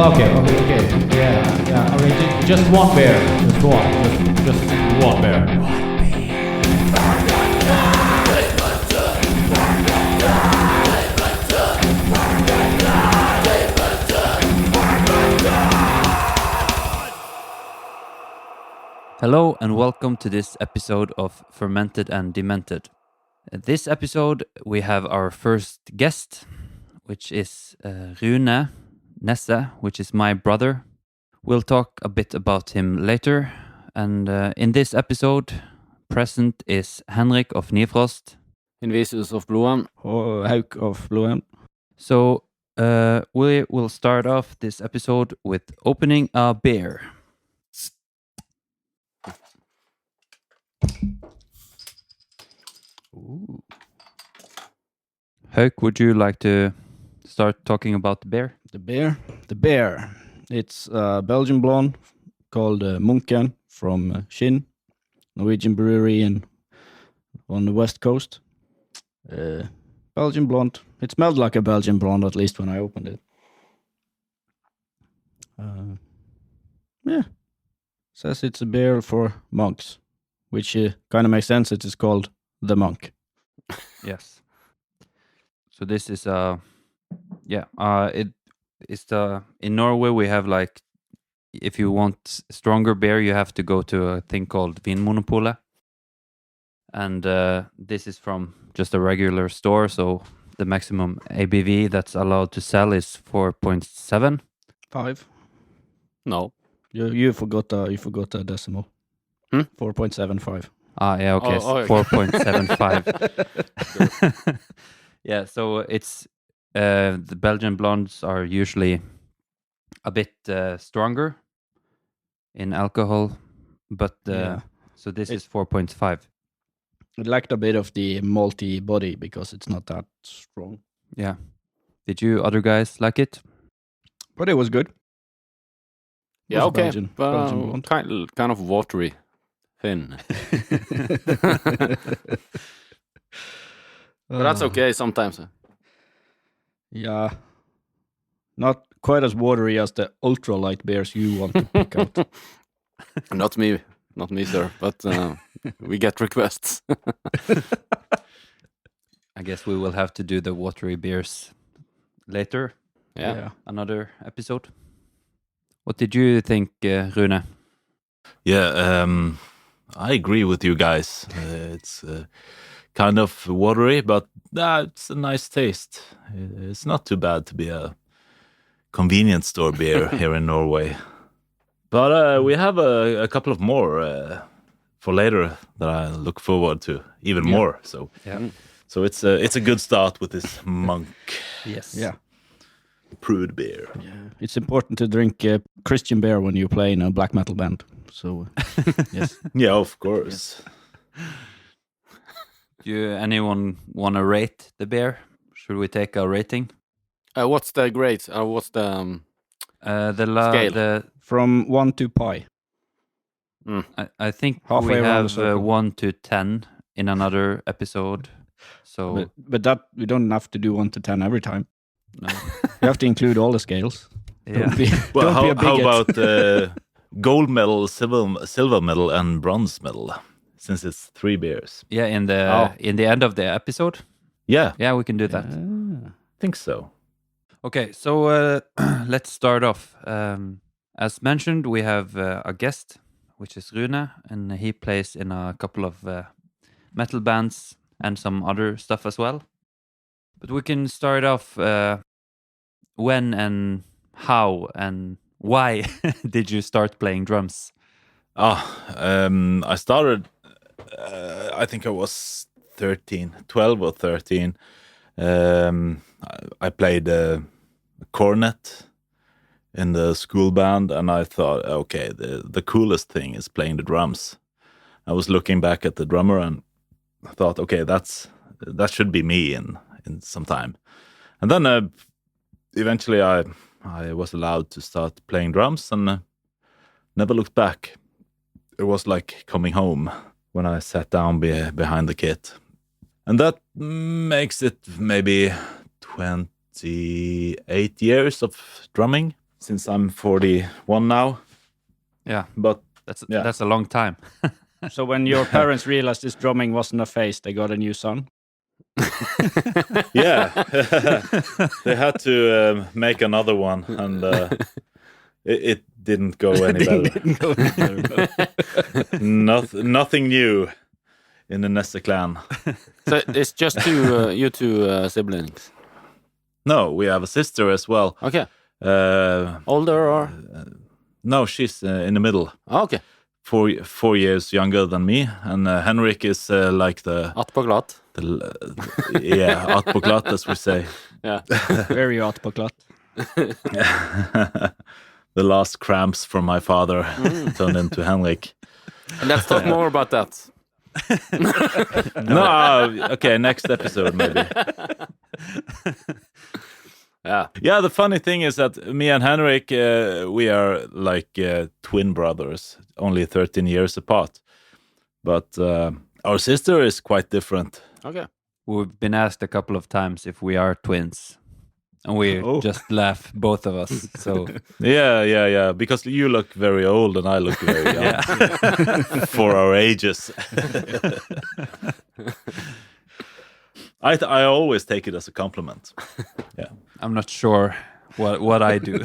Oh, okay. Yeah. Okay, just one bear. Just one bear. Hello and welcome to this episode of Fermented and Demented. This episode we have our first guest, which is Rune Nesse, which is my brother. We'll talk a bit about him later. And in this episode, present is Henrik of Nifrost. Invisius of Blodhemn. Hauk of Blodhemn. So we will start off this episode with opening a beer. Ooh. Hauk, would you like to start talking about the beer? The beer. It's a Belgian blonde called Munken from Skinn, Norwegian brewery on the west coast. Belgian blonde. It smelled like a Belgian blonde, at least when I opened it. Yeah. Says it's a beer for monks, which kind of makes sense. It is called the monk. Yes. So this is in Norway we have like, if you want stronger beer you have to go to a thing called Vinmonopolet, and this is from just a regular store, so the maximum ABV that's allowed to sell is 4.7. 5. No. You forgot a decimal. 4.75. Yeah, okay. Oh, okay. 4.75. Yeah, so it's the Belgian blondes are usually a bit stronger in alcohol, but so this is 4.5. It lacked a bit of the malty body because it's not that strong. Yeah. Did you other guys like it? But it was good. Yeah, okay. Belgian blonde. Kind of watery, thin. But that's okay sometimes. Yeah. Not quite as watery as the ultra-light beers you want to pick out. Not me, sir. But we get requests. I guess we will have to do the watery beers later. Yeah. Another episode. What did you think, Rune? Yeah, I agree with you guys. It's kind of watery, but it's a nice taste. It's not too bad to be a convenience store beer here in Norway. But we have a couple of more for later that I look forward to even more. So it's a good start with this monk. Yes. Yeah. Brewed beer. Yeah. It's important to drink Christian beer when you play in a black metal band. So, yes. Yeah, of course. Do anyone want to rate the beer? Should we take a rating? What's the grade? What's the scale? From 1 to pi. I think Halfway we around the have circle. 1 to 10 in another episode. So But that we don't have to do 1 to 10 every time. no. You have to include all the scales. Yeah. Don't be, Well, don't be a how bigot. about gold medal, silver medal, and bronze medal? Since it's 3 beers. Yeah, in the end of the episode. Yeah, Yeah, we can do that. Ah. I think so. Okay, so let's start off. As mentioned, we have a guest, which is Rune, and he plays in a couple of metal bands and some other stuff as well. But we can start off when and how and why did you start playing drums? I started, I think I was 12 or 13. I played cornet in the school band, and I thought, okay, the coolest thing is playing the drums. I was looking back at the drummer and I thought, okay, that should be me in some time. And then eventually I was allowed to start playing drums and never looked back. It was like coming home when I sat down behind the kit. And that makes it maybe 28 years of drumming. since I'm 41 now. Yeah, But that's a long time. So when your parents realized this drumming wasn't a phase, they got a new son. yeah, they had to make another one, and it didn't go any better. Nothing new in the Nesse clan. So it's just you two siblings. No, we have a sister as well. Okay. Uh, Older or? no, she's in the middle. Oh, okay. 4 years younger than me, and Henrik is like Attpåklatt. yeah, attpåklatt, as we say. Yeah. Very attpåklatt. The last cramps from my father turned into Henrik. Let's talk more about that. No, okay, next episode maybe. Yeah, the funny thing is that me and Henrik, we are like twin brothers, only 13 years apart. But our sister is quite different. Okay. We've been asked a couple of times if we are twins, and we just laugh, both of us. So Yeah, because you look very old and I look very young for our ages. I always take it as a compliment. Yeah. I'm not sure what I do.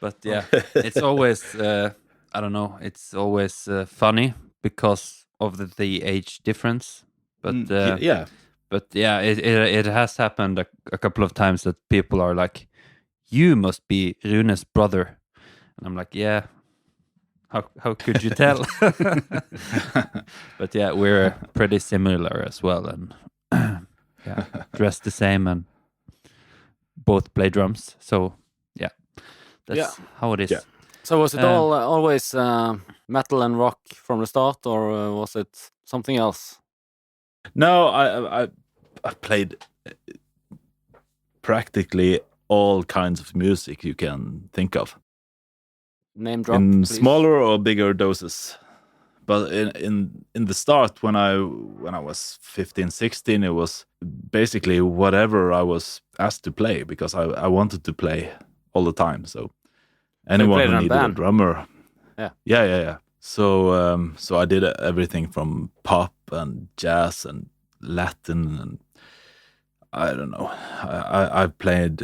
But yeah, it's always I don't know. It's always funny because of the age difference. But Yeah. but yeah, it has happened a couple of times that people are like, "You must be Rune's brother," and I'm like, "Yeah." How could you tell? But yeah, we're pretty similar as well, and yeah, dressed the same, and both play drums. So yeah, that's how it is. Yeah. So was it all always metal and rock from the start, or was it something else? No, I played practically all kinds of music you can think of. Name drop, In please. smaller or bigger doses. But in the start, when I was 15, 16, it was basically whatever I was asked to play, because I wanted to play all the time. So anyone played who in a needed a band? drummer, Yeah. So I did everything from pop and jazz and Latin, and I don't know. I played,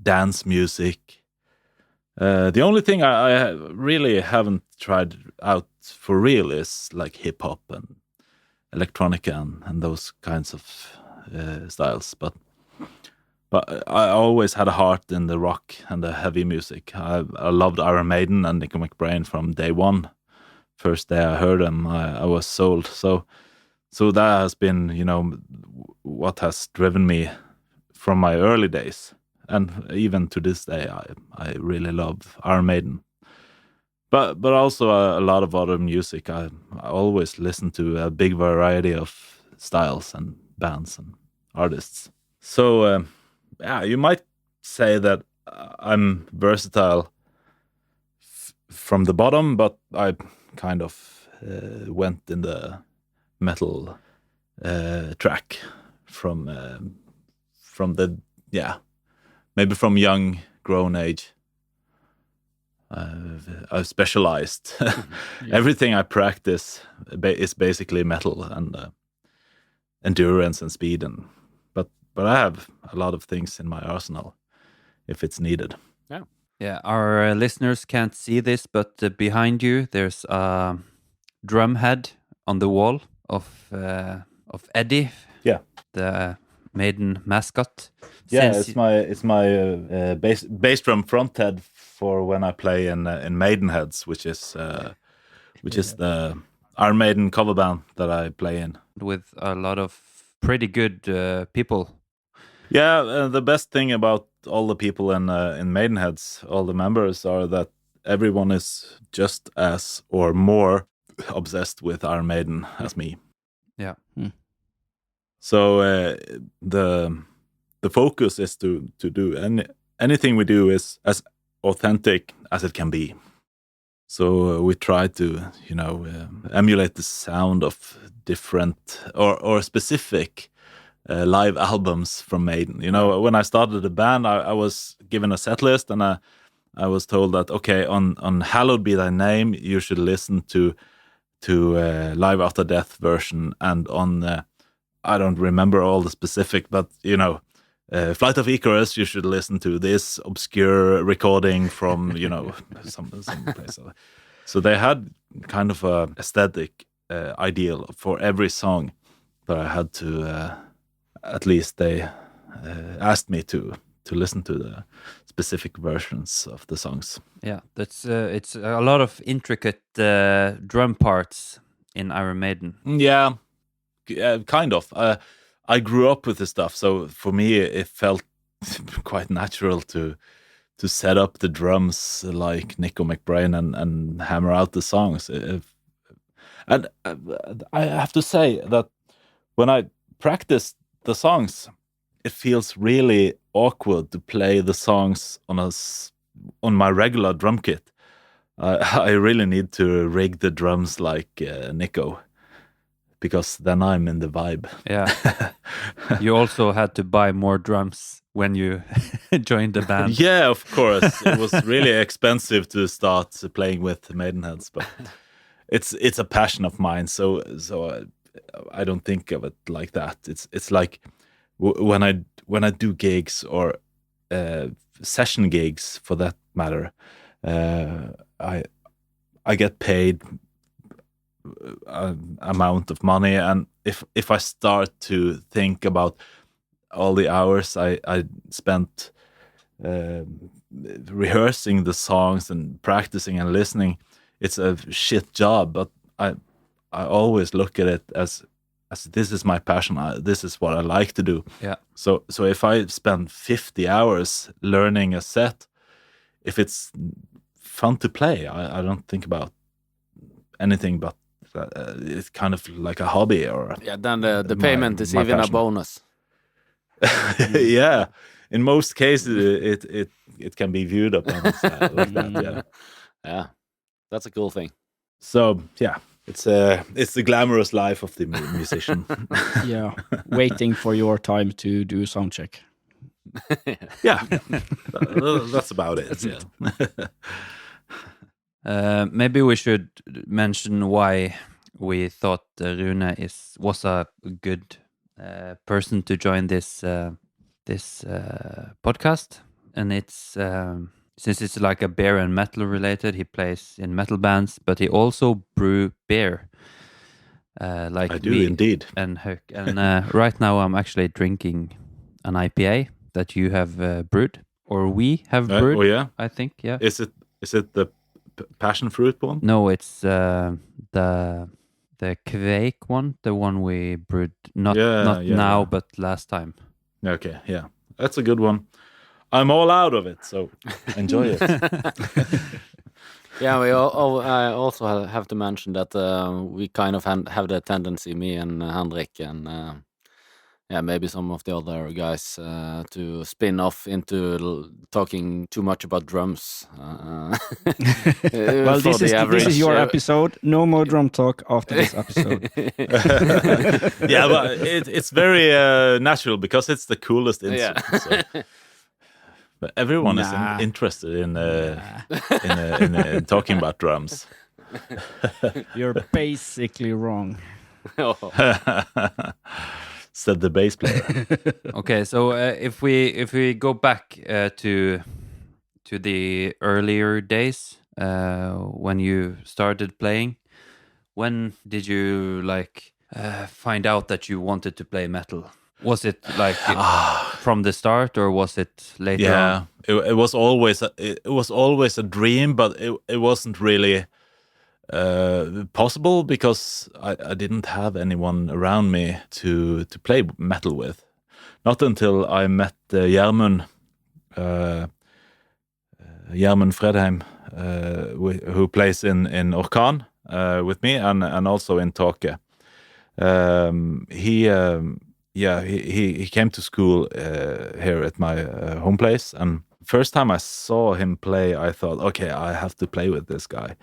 dance music. The only thing I really haven't tried out for real is like hip hop and electronica and those kinds of styles. But I always had a heart in the rock and the heavy music. I loved Iron Maiden and Nico McBrain from day one. First day I heard them, I was sold. So that has been, what has driven me from my early days. And even to this day, I really love Iron Maiden. But also a lot of other music. I always listen to a big variety of styles and bands and artists. So, you might say that I'm versatile from the bottom, but I kind of went in the metal track from the, maybe from young, grown age. I've specialized. Everything I practice is basically metal and endurance and speed, but I have a lot of things in my arsenal if it's needed. Yeah, our listeners can't see this, but behind you there's a drum head on the wall of Eddie. Yeah, the Maiden mascot. Yeah, Since it's my bass drum front head for when I play in Maidenheads, which is the Iron Maiden cover band that I play in with a lot of pretty good people. Yeah, the best thing about all the people in Maidenheads, all the members, are that everyone is just as or more obsessed with Iron Maiden as me. Yeah. So the focus is to do anything we do is as authentic as it can be. So we try to emulate the sound of different or specific live albums from Maiden. You know, when I started the band, I was given a set list, and I was told that, okay, on Hallowed Be Thy Name, you should listen to Live After Death version, and on I don't remember all the specific, but you know, Flight of Icarus, you should listen to this obscure recording from, you know, some place. So they had kind of a aesthetic ideal for every song that I had to. At least they asked me to listen to the specific versions of the songs. Yeah, that's it's a lot of intricate drum parts in Iron Maiden. Yeah, kind of. I grew up with this stuff, so for me it felt quite natural to set up the drums like Nico McBrain and hammer out the songs. And I have to say that when I practice the songs, it feels really awkward to play the songs on my regular drum kit. I really need to rig the drums like Nico, because then I'm in the vibe. Yeah. You also had to buy more drums when you joined the band. Yeah, of course. It was really expensive to start playing with Maidenheads, but it's a passion of mine. So I don't think of it like that. It's like when I do gigs or session gigs, for that matter, I get paid amount of money, and if I start to think about all the hours I spent rehearsing the songs and practicing and listening, it's a shit job. But I always look at it as this is my passion. This is what I like to do. Yeah. So if I spend 50 hours learning a set, if it's fun to play, I don't think about anything but it's kind of like a hobby. Or then the payment is my even passion. a bonus. Yeah, in most cases it can be viewed upon like that. Yeah, that's a cool thing. So yeah, it's the glamorous life of the musician. Yeah, waiting for your time to do sound check. Yeah, that's about it. Yeah. Maybe we should mention why we thought Rune was a good person to join this podcast, and it's since it's like a beer and metal related. He plays in metal bands, but he also brew beer. Like I do me indeed. and Höck. And right now I'm actually drinking an IPA that you have brewed, or we have brewed. Oh yeah, I think. Yeah. is it the passion fruit one? No, it's the Kveik one, the one we brewed not now, yeah. but last time. Okay, yeah, that's a good one. I'm all out of it, so enjoy it. Yeah, I also have to mention that we kind of have the tendency, me and Henrik and maybe some of the other guys, to spin off into talking too much about drums. Well, this is your episode. No more drum talk after this episode. Yeah, but it's very natural because it's the coolest instrument. Yeah. So. But everyone is interested in talking about drums. You're basically wrong. Said the bass player. Okay, so if we go back to the earlier days when you started playing, when did you find out that you wanted to play metal? Was it like from the start, or was it later on? It was always a dream, but it wasn't really possible because I didn't have anyone around me to play metal with. Not until I met Gjermund Fredheim, who plays in Orkan with me and also in Tåke. He came to school here at my home place, and first time I saw him play, I thought, okay, I have to play with this guy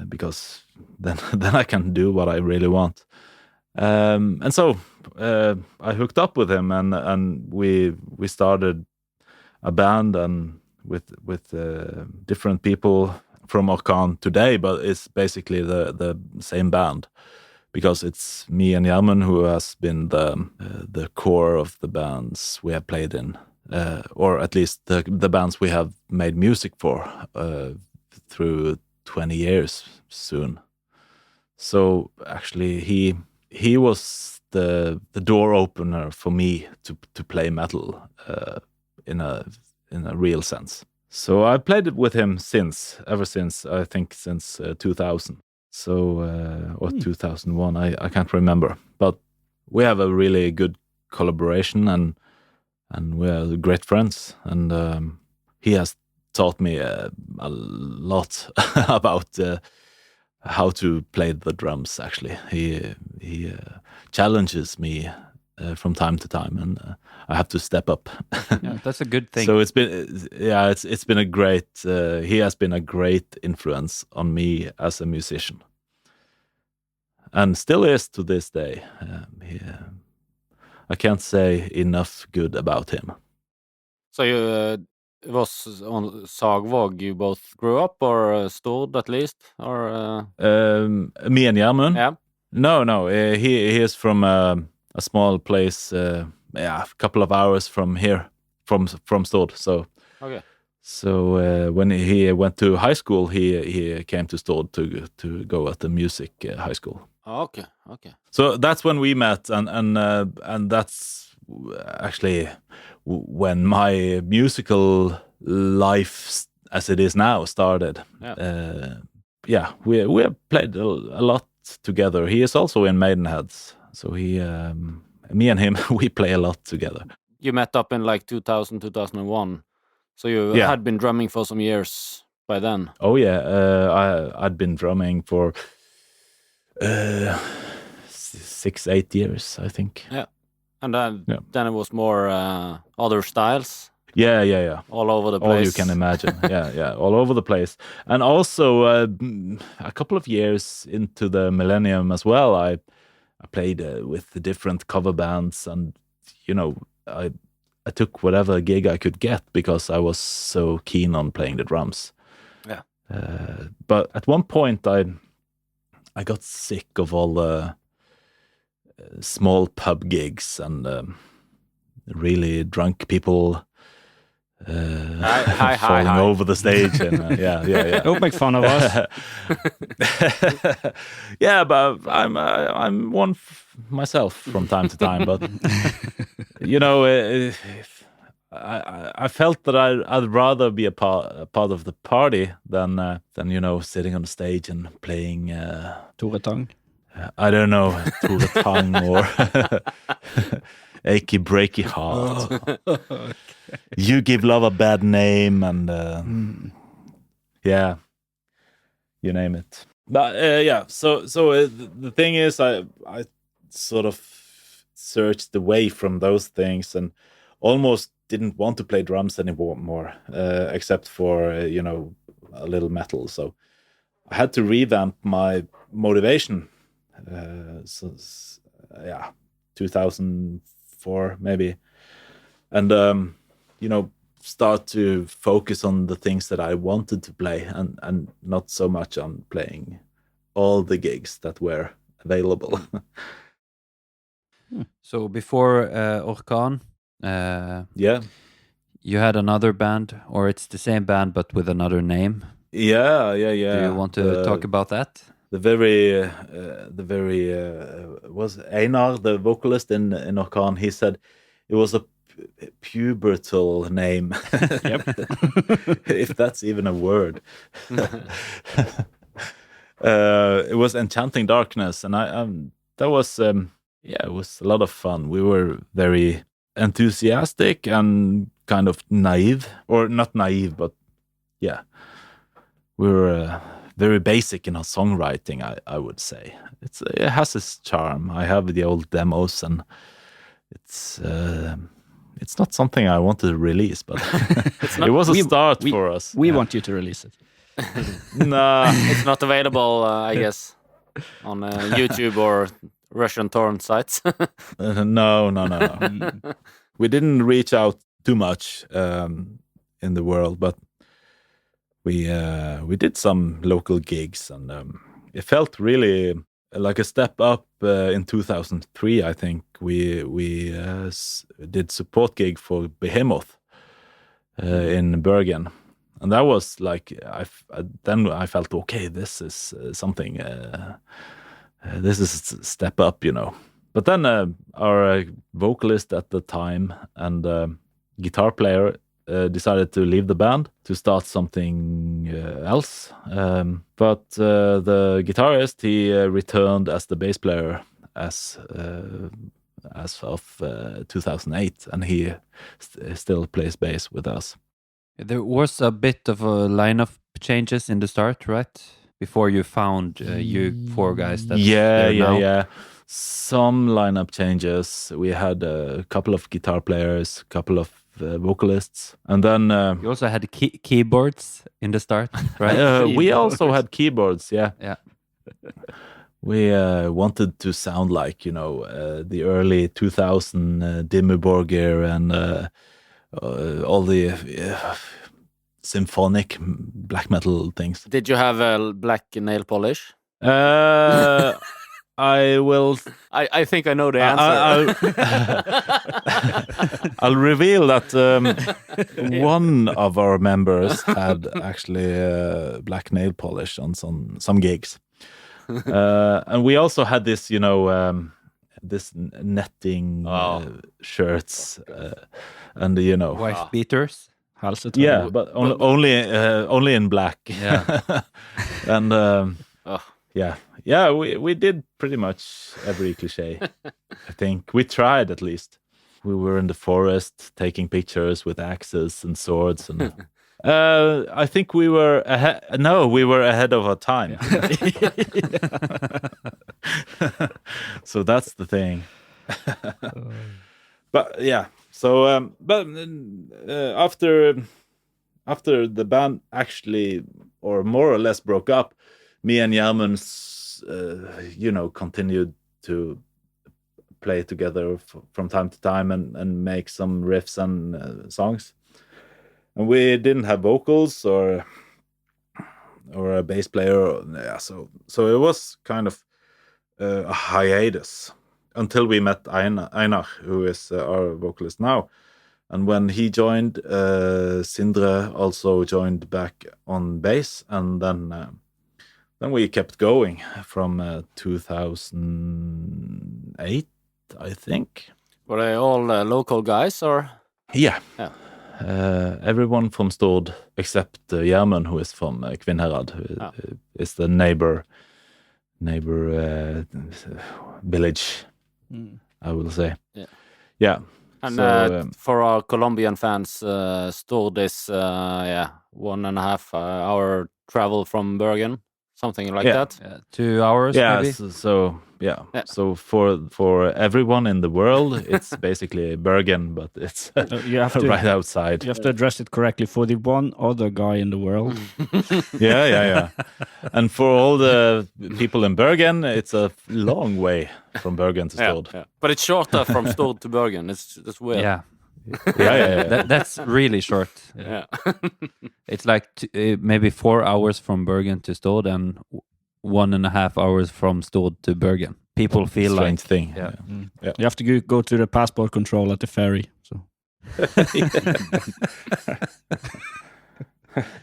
because then I can do what I really want. And so I hooked up with him, and we started a band and with different people from Orkan today, but it's basically the same band, because it's me and Gjermund who has been the core of the bands we have played in, or at least the bands we have made music for through 20 years soon. So actually he was the door opener for me to play metal in a real sense. So I played it with him ever since I think since 2000. So or 2001, I can't remember. But we have a really good collaboration, and we are great friends. And he has taught me a lot about how to play the drums. Actually, he challenges me from time to time, and I have to step up. Yeah, that's a good thing. So it's been a great. He has been a great influence on me as a musician, and still is to this day. I can't say enough good about him. So it was on Sagvåg you both grew up, or Stord at least, or Me and Gjermund? yeah. No. He is from a small place, a couple of hours from here, from Stord. So Okay. So when he went to high school, he came to Stord to go at the music high school. Okay. So that's when we met, and that's actually when my musical life, as it is now, started. Yeah. We have played a lot together. He is also in Maidenheads, so me and him, we play a lot together. You met up in like 2000, 2001. So you Yeah. had been drumming for some years by then. Oh yeah, I'd been drumming for 6-8 years, I think. Yeah. And then it was more other styles. Yeah. All over the place. All you can imagine. yeah, all over the place. And also, a couple of years into the millennium as well, I played with the different cover bands, and I took whatever gig I could get because I was so keen on playing the drums. Yeah. But at one point, I got sick of all the small pub gigs and really drunk people falling over the stage. And, yeah. Don't make fun of us. Yeah, but I'm one myself from time to time. But I felt that I'd rather be a part of the party than sitting on the stage and playing Tore Tang. I don't know, Tore Tang or Achy Breaky Heart. Okay. You Give Love a Bad Name, and yeah, you name it. But so the thing is, I sort of searched away from those things and almost didn't want to play drums anymore, except for a little metal. So I had to revamp my motivation. 2004 maybe, and start to focus on the things that I wanted to play, and not so much on playing all the gigs that were available. So before Orkan, you had another band, or it's the same band but with another name. Yeah. Do you want to talk about that? The very was Einar, the vocalist in Orkan. He said it was a pubertal name. Yep. If that's even a word. It was Enchanting Darkness, and that was it was a lot of fun. We were very enthusiastic and kind of naive, or not naive, but we were very basic in our songwriting, I would say. It has its charm. I have the old demos, and it's not something I wanted to release, but it was a start for us. We want you to release it. Nah. It's not available, I guess, on YouTube or Russian torrent sites. No. We didn't reach out too much in the world, but we did some local gigs, and it felt really like a step up. In 2003, I think we did support gig for Behemoth in Bergen, and that was like then I felt okay. This is something. This is a step up, you know. But then our vocalist at the time and guitar player decided to leave the band to start something else. But the guitarist, he returned as the bass player as of 2008, and he still plays bass with us. There was a bit of a lineup changes in the start, right? Before you found you four guys. That's there now. Yeah. Some lineup changes. We had a couple of guitar players, a couple of vocalists, and then You also had keyboards in the start, right? we also had keyboards. Yeah. We wanted to sound like, you know, the early 2000 Dimmu Borgir and all the symphonic black metal things. Did you have a black nail polish? I will. I think I know the answer. I'll reveal that one of our members had actually black nail polish on some gigs, and we also had this, you know, this netting shirts, and you know, Wife beaters. Yeah, but only in black. Yeah, and yeah, we did pretty much every cliche. I think we tried at least. We were in the forest taking pictures with axes and swords, and I think we were ahead. No, we were ahead of our time. So that's the thing. But yeah, so after the band actually, or more or less, broke up, me and Gjermund, you know, continued to play together from time to time and make some riffs and songs. And we didn't have vocals or a bass player. Yeah, so it was kind of a hiatus until we met Einar, who is our vocalist now. And when he joined, Sindre also joined back on bass, and then we kept going from 2008, I think. Were they all local guys, or? Yeah. Everyone from Stord except Gjermund, who is from Kvinnherad, who is the neighbor village, I will say. Yeah. And for our Colombian fans, Stord is 1.5 hour travel from Bergen, something like that. 2 hours. Yeah. Maybe? So for everyone in the world, it's basically Bergen, but it's you have to, right outside. You have to address it correctly. For the one other guy in the world. Yeah. And for all the people in Bergen, it's a long way from Bergen to Stord. Yeah. But it's shorter from Stord to Bergen. It's weird. Yeah. Yeah. That's really short. Yeah. It's like maybe 4 hours from Bergen to Stord and 1.5 hours from Stord to Bergen. People feel strange like thing. Yeah. Yeah. You have to go to the passport control at the ferry. So.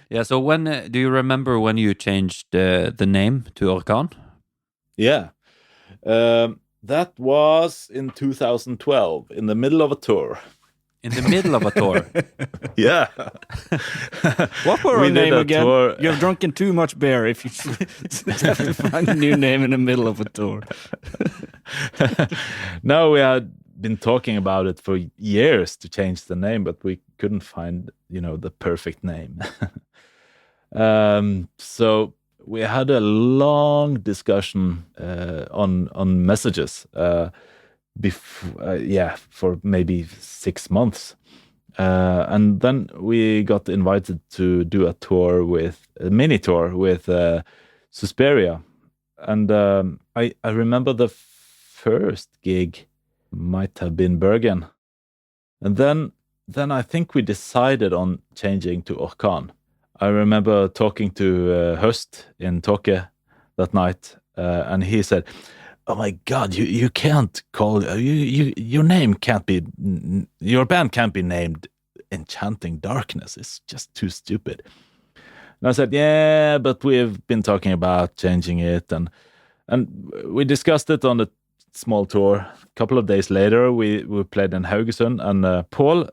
Yeah. So when do you remember when you changed the name to Orkan? Yeah. That was in 2012, in the middle of a tour. In the middle of a tour. Yeah. What were our name again? Tour. You have drunken too much beer if you have to find a new name in the middle of a tour. No, we had been talking about it for years to change the name, but we couldn't find, the perfect name. So we had a long discussion on messages. For maybe 6 months, and then we got invited to do a mini tour with Suspiria, and I remember the first gig might have been Bergen. And then I think we decided on changing to Orkan. I remember talking to Höst in Tokyo that night, and he said, "Oh my God, you can't call your name can't be your band can't be named Enchanting Darkness. It's just too stupid." And I said, "Yeah, but we've been talking about changing it, and we discussed it on the small tour. A couple of days later, we played in Haugesund, and Paul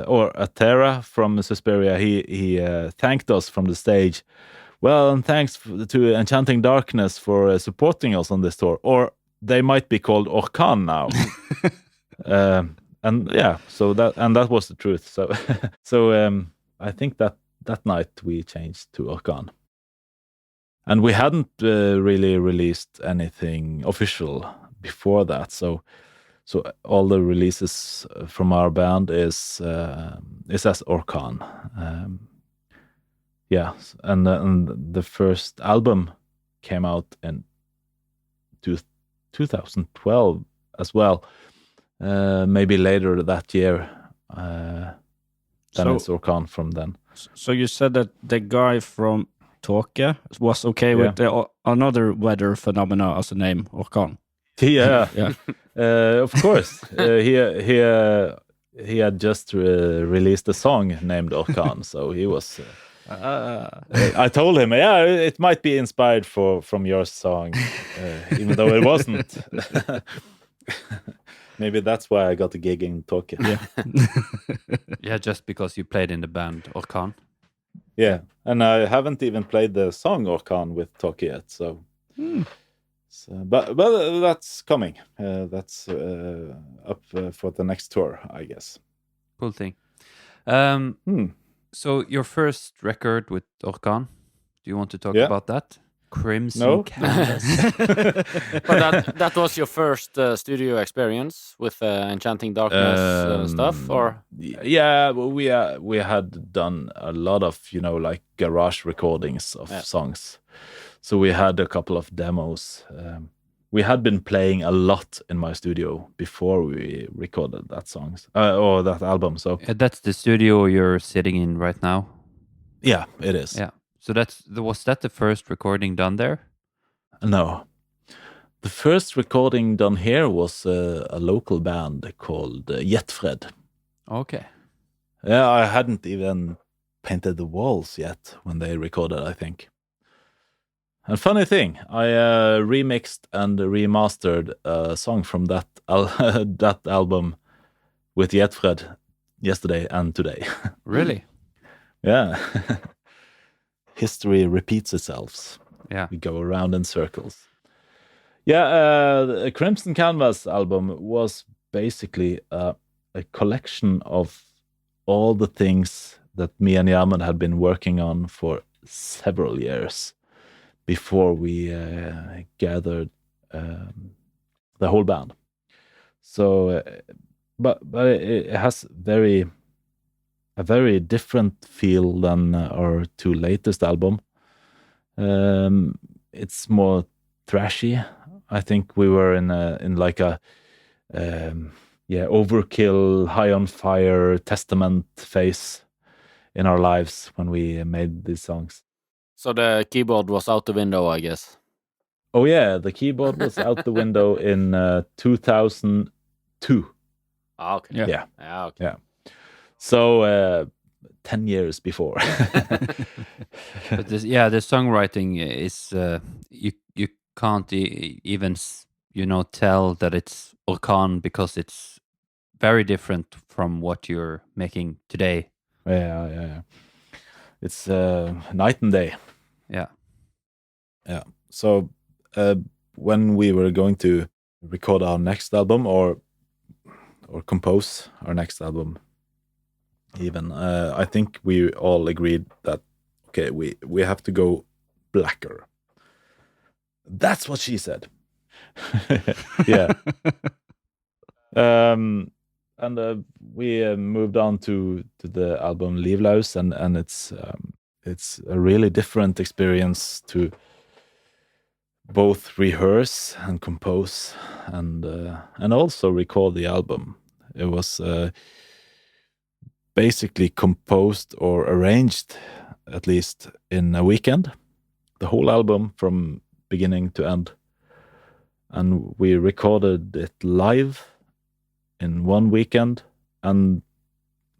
or Atera from Suspiria, he thanked us from the stage. Well, and thanks to Enchanting Darkness for supporting us on this tour. Or they might be called Orkan now." And yeah, so that was the truth. So I think that night we changed to Orkan. And we hadn't really released anything official before that, so all the releases from our band is as Orkan. Yeah, and the first album came out in 2012 as well. Maybe later that year. Then it's Orkan from then. So you said that the guy from Tokyo was okay with another weather phenomena as a name, Orkan. Yeah, Yeah. of course. He had just released a song named Orkan, so he was. I told him, yeah, it might be inspired from your song, even though it wasn't. Maybe that's why I got the gig in Tokyo. Yeah. Yeah, just because you played in the band Orkan. Yeah, and I haven't even played the song Orkan with Tokyo yet, so. But that's coming. That's up for the next tour, I guess. Cool thing. So your first record with Orkan, do you want to talk about that? Crimson Canvas. But that was your first studio experience with Enchanting Darkness stuff, or? Yeah, well, we had done a lot of like garage recordings of songs, so we had a couple of demos. We had been playing a lot in my studio before we recorded that songs or that album. So That's the studio you're sitting in right now. yeah, it is. Yeah. So was that the first recording done there? No. The first recording done here was a local band called Jetfred. Okay. Yeah, I hadn't even painted the walls yet when they recorded, I think. And funny thing, I remixed and remastered a song from that that album with Jetfred yesterday and today. Really? Yeah. History repeats itself. Yeah. We go around in circles. Yeah, the Crimson Canvas album was basically a collection of all the things that me and Yarmund had been working on for several years before we gathered the whole band. So, but it has a very different feel than our two latest album. It's more thrashy. I think we were in like a overkill, high on fire testament phase in our lives when we made these songs. So the keyboard was out the window, I guess. Oh yeah, the keyboard was out the window in 2002. Ah, okay. Yeah. Yeah, okay. Yeah. So 10 years before. But the songwriting is you can't even tell that it's Orkan because it's very different from what you're making today. Yeah. It's night and day. Yeah. So when we were going to record our next album or compose our next album, even I think we all agreed that okay, we have to go blacker. That's what she said. Yeah. And we moved on to the album Livlaus, and it's a really different experience to both rehearse and compose and also record the album. It was basically composed or arranged, at least in a weekend, the whole album from beginning to end. And we recorded it live in one weekend, and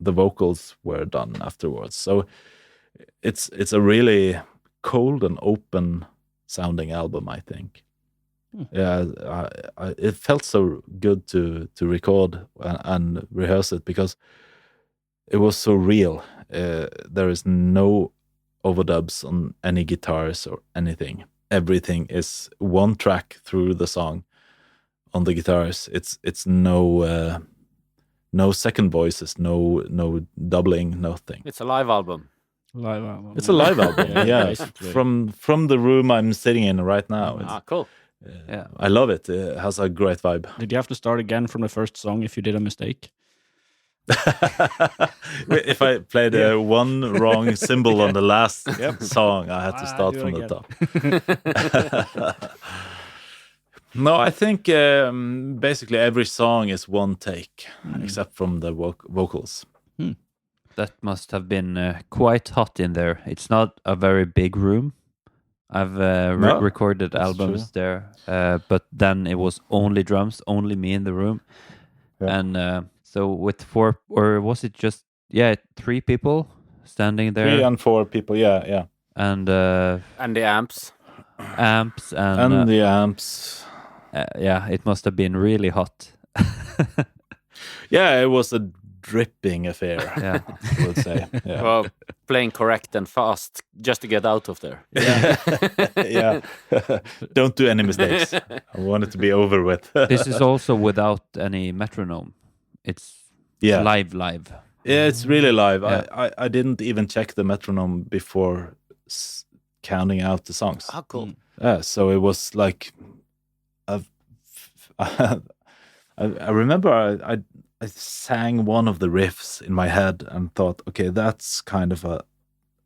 the vocals were done afterwards. So it's a really cold and open sounding album, I think. Yeah, it felt so good to record and rehearse it because it was so real. There is no overdubs on any guitars or anything. Everything is one track through the song on the guitars. It's no second voices, no doubling, nothing. It's a live album. Live album. It's a live album, yeah. basically. From the room I'm sitting in right now. Cool. Yeah. I love it. It has a great vibe. Did you have to start again from the first song if you did a mistake? If I played one wrong symbol on the last song, I had to start do from it the top. No, I think basically every song is one take, except from the vocals. That must have been quite hot in there. It's not a very big room. I've recorded albums there, but then it was only drums, only me in the room. Yeah. And so with 4, or was it just, 3 people standing there? 3 and 4 people, yeah. And the amps. amps And the amps. It must have been really hot. Yeah, it was a dripping affair, Yeah. I would say. Yeah. Well, playing correct and fast just to get out of there. Yeah. Don't do any mistakes. I want it to be over with. This is also without any metronome. It's live. Yeah, it's really live. Yeah. I didn't even check the metronome before counting out the songs. Oh, cool. Yeah, so it was like I remember I sang one of the riffs in my head and thought, okay, that's kind of a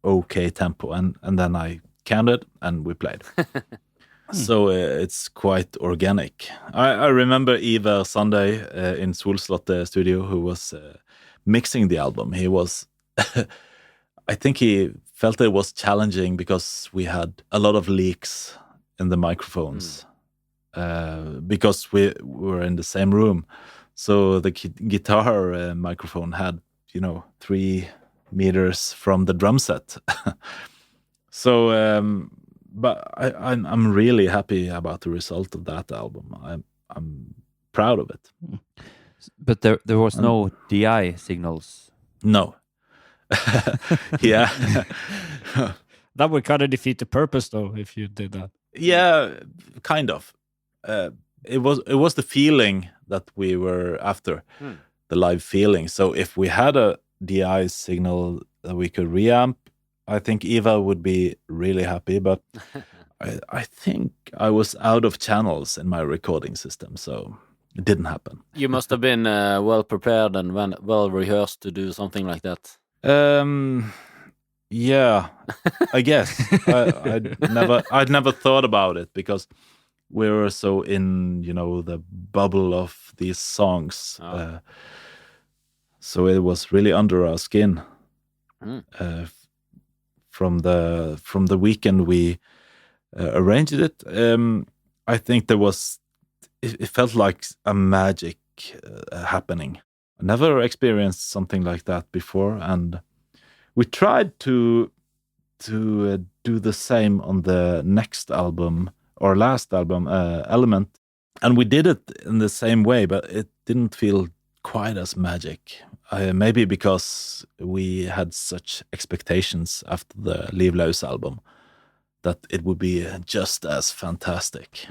okay tempo, and then I counted and we played. So it's quite organic. I remember Ivar Sunday in Solslottet studio, who was mixing the album. He was, I think he felt it was challenging because we had a lot of leaks in the microphones because we were in the same room. So the guitar microphone had, 3 meters from the drum set. So, but I'm really happy about the result of that album. I'm proud of it. But there was no DI signals. No. Yeah. That would kind of defeat the purpose, though, if you did that. Yeah, kind of. It was the feeling that we were after, the live feeling. So if we had a DI signal that we could reamp, I think Eva would be really happy. But I think I was out of channels in my recording system, so it didn't happen. You must have been well prepared and well rehearsed to do something like that. Yeah, I guess. I'd never thought about it because we were so in, the bubble of these songs. So it was really under our skin. From the weekend we arranged it, I think it felt like a magic happening. I never experienced something like that before, and we tried to do the same on the next album or last album, Element, and we did it in the same way, but it didn't feel quite as magic. Maybe because we had such expectations after the Livløs album that it would be just as fantastic.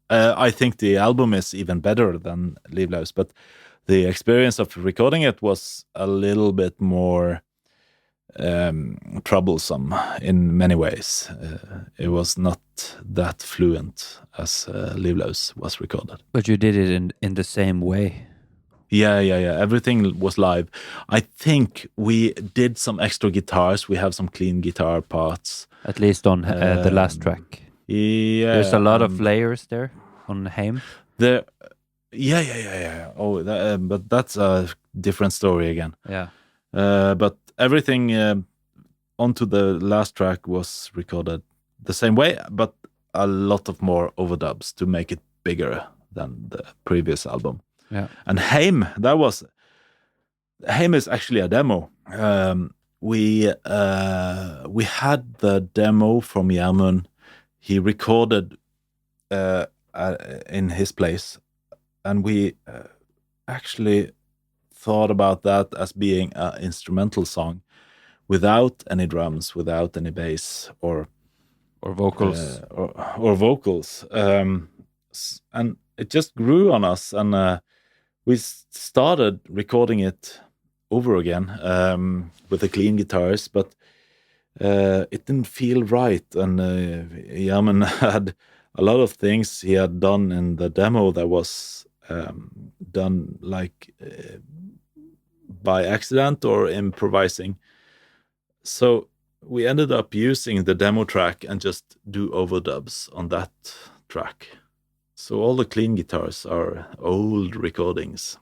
I think the album is even better than Livløs, but the experience of recording it was a little bit more troublesome in many ways. It was not that fluent as Livløs was recorded. But you did it in the same way. Yeah. Everything was live. I think we did some extra guitars. We have some clean guitar parts. At least on the last track. Yeah, There's a lot of and layers there on Heim. there. Yeah. Oh, but that's a different story again. Yeah. But everything onto the last track was recorded the same way, but a lot of more overdubs to make it bigger than the previous album. Yeah. And Heim is actually a demo. We had the demo from Gjermund. He recorded in his place, and we actually thought about that as being an instrumental song without any drums, without any bass or vocals. or vocals. And it just grew on us, and we started recording it over again with the clean guitars, but it didn't feel right. And Gjermund had a lot of things he had done in the demo that was done like by accident or improvising. So we ended up using the demo track and just do overdubs on that track. So all the clean guitars are old recordings.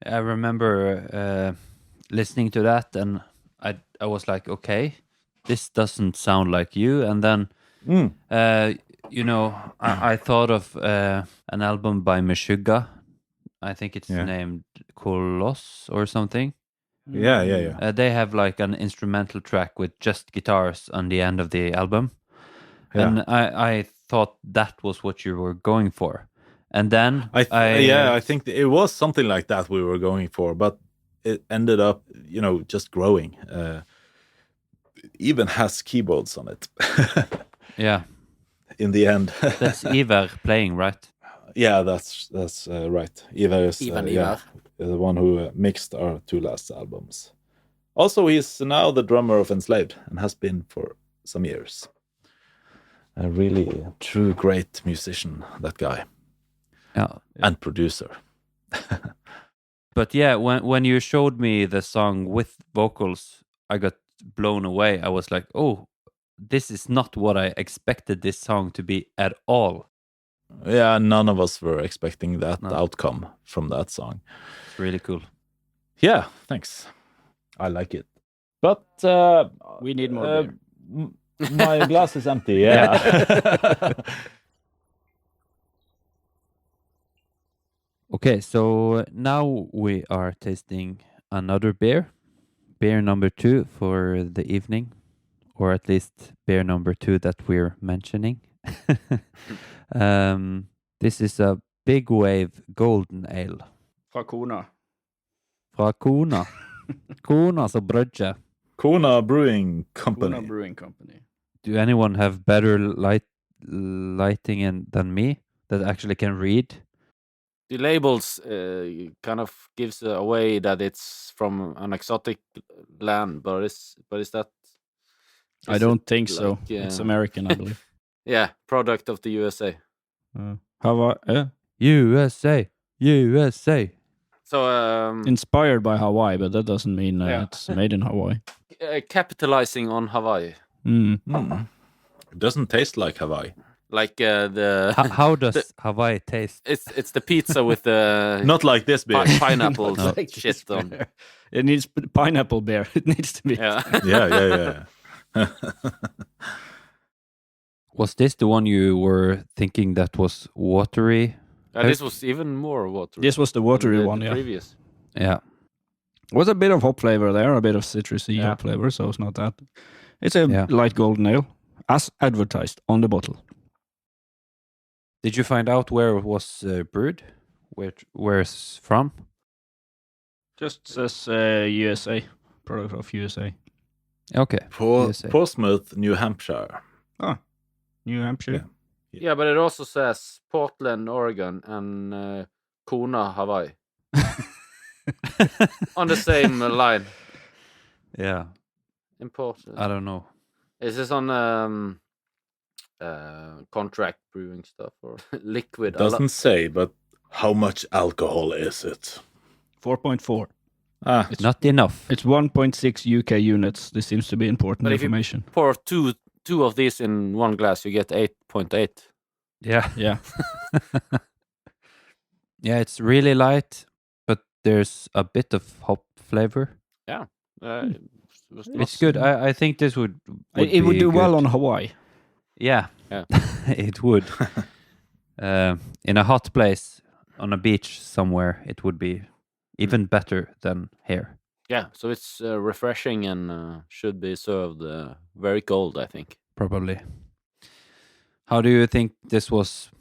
I remember listening to that, and I was like, okay, this doesn't sound like you. And then, I thought of an album by Meshuggah. I think it's named Koloss or something. Yeah. They have like an instrumental track with just guitars on the end of the album. Yeah. And I thought that was what you were going for. And then I think it was something like that we were going for, but it ended up, just growing. Even has keyboards on it. Yeah. In the end. That's Ivar playing, right? Yeah, that's right. Ivar is Ivar. the one who mixed our two last albums. Also, he's now the drummer of Enslaved and has been for some years. A really true great musician, that guy. Yeah. And producer. But yeah, when you showed me the song with vocals, I got blown away. I was like, oh, this is not what I expected this song to be at all. Yeah, none of us were expecting that outcome from that song. It's really cool. Yeah, thanks. I like it. But we need more beer. My glass is empty, yeah. Okay, so now we are tasting another beer. Beer number 2 for the evening, or at least beer number 2 that we're mentioning. This is a Big Wave Golden Ale. Fra Kona. Fra Kona. Kona som brødje. Kona Brewing Company. Kona Brewing Company. Do anyone have better lighting than me that actually can read? The labels kind of gives away that it's from an exotic land, but is that? I don't think so. It's American, I believe. Yeah, product of the USA. Hawaii, USA. So inspired by Hawaii, but that doesn't mean it's made in Hawaii. Capitalizing on Hawaii. It doesn't taste like Hawaii. Like the How does Hawaii taste? it's the pizza with the Not like this beer. Pineapple Like shit this on. beer. It needs pineapple beer. It needs to be. Yeah. Yeah. Was this the one you were thinking that was watery? This was even more watery. This was the watery one, yeah. Previous. Yeah. Was a bit of hop flavor there, a bit of citrusy hop flavor, so it's not that. It's a light golden ale, as advertised on the bottle. Did you find out where it was brewed? Where it's from? Just says USA, product of USA. Okay. USA. Portsmouth, New Hampshire. New Hampshire. Yeah, but it also says Portland, Oregon, and Kona, Hawaii. On the same line. Yeah. Important. I don't know. Is this on contract brewing stuff or liquid? Doesn't say, but how much alcohol is it? 4.4. It's not enough. It's 1.6 UK units. This seems to be important But information. If you pour 2 of these in one glass, you get 8.8. Yeah. Yeah. Yeah, it's really light, but there's a bit of hop flavor. It's good. I think this would It would be do well good. on Hawaii. Yeah, Yeah. it would. In a hot place on a beach somewhere, it would be even better than here. Yeah, so it's refreshing and should be served very cold, I think. Probably. How do you think this was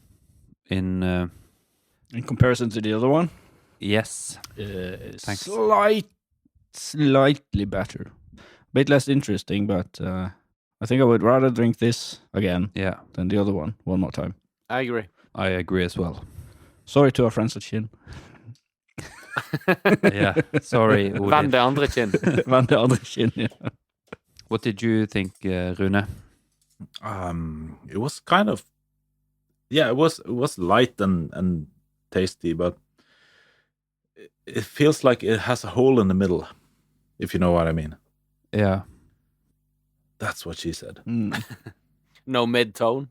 in? In comparison to the other one, Yes. Thanks. Slightly better. A bit less interesting, but I think I would rather drink this again Yeah, than the other one more time. I agree. I agree as well. Sorry to our friends at Shin. Yeah. Sorry. Odin. Van de andre kinn. Van de andere Shin, yeah. What did you think, Rune? It was kind of, yeah, it was light and tasty, but it feels like it has a hole in the middle, if you know what I mean. Yeah. That's what she said. No mid-tone.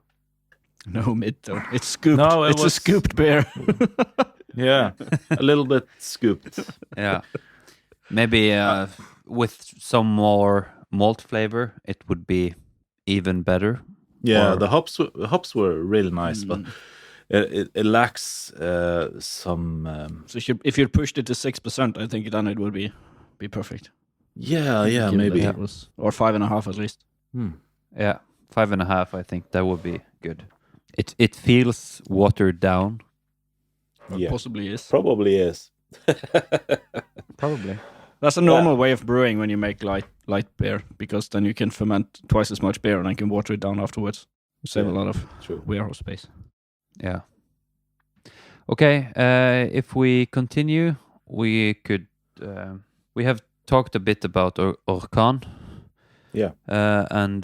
No mid-tone. It's scooped. No, it's a scooped beer. Yeah, a little bit scooped. Yeah. Maybe with some more malt flavor, it would be even better. Yeah, Or- the hops were really nice, but it lacks some. So if you pushed it to 6%, I think then it would be perfect. Yeah, Given maybe. that was, or 5.5 at least. Yeah, 5.5. I think that would be good. It feels watered down. Yeah, Possibly is. probably is. Probably. That's a normal way of brewing when you make light beer, because then you can ferment twice as much beer and then can water it down afterwards. You save a lot of True. warehouse space. Yeah. Okay. If we continue, we could. We have talked a bit about Orkan. Yeah. And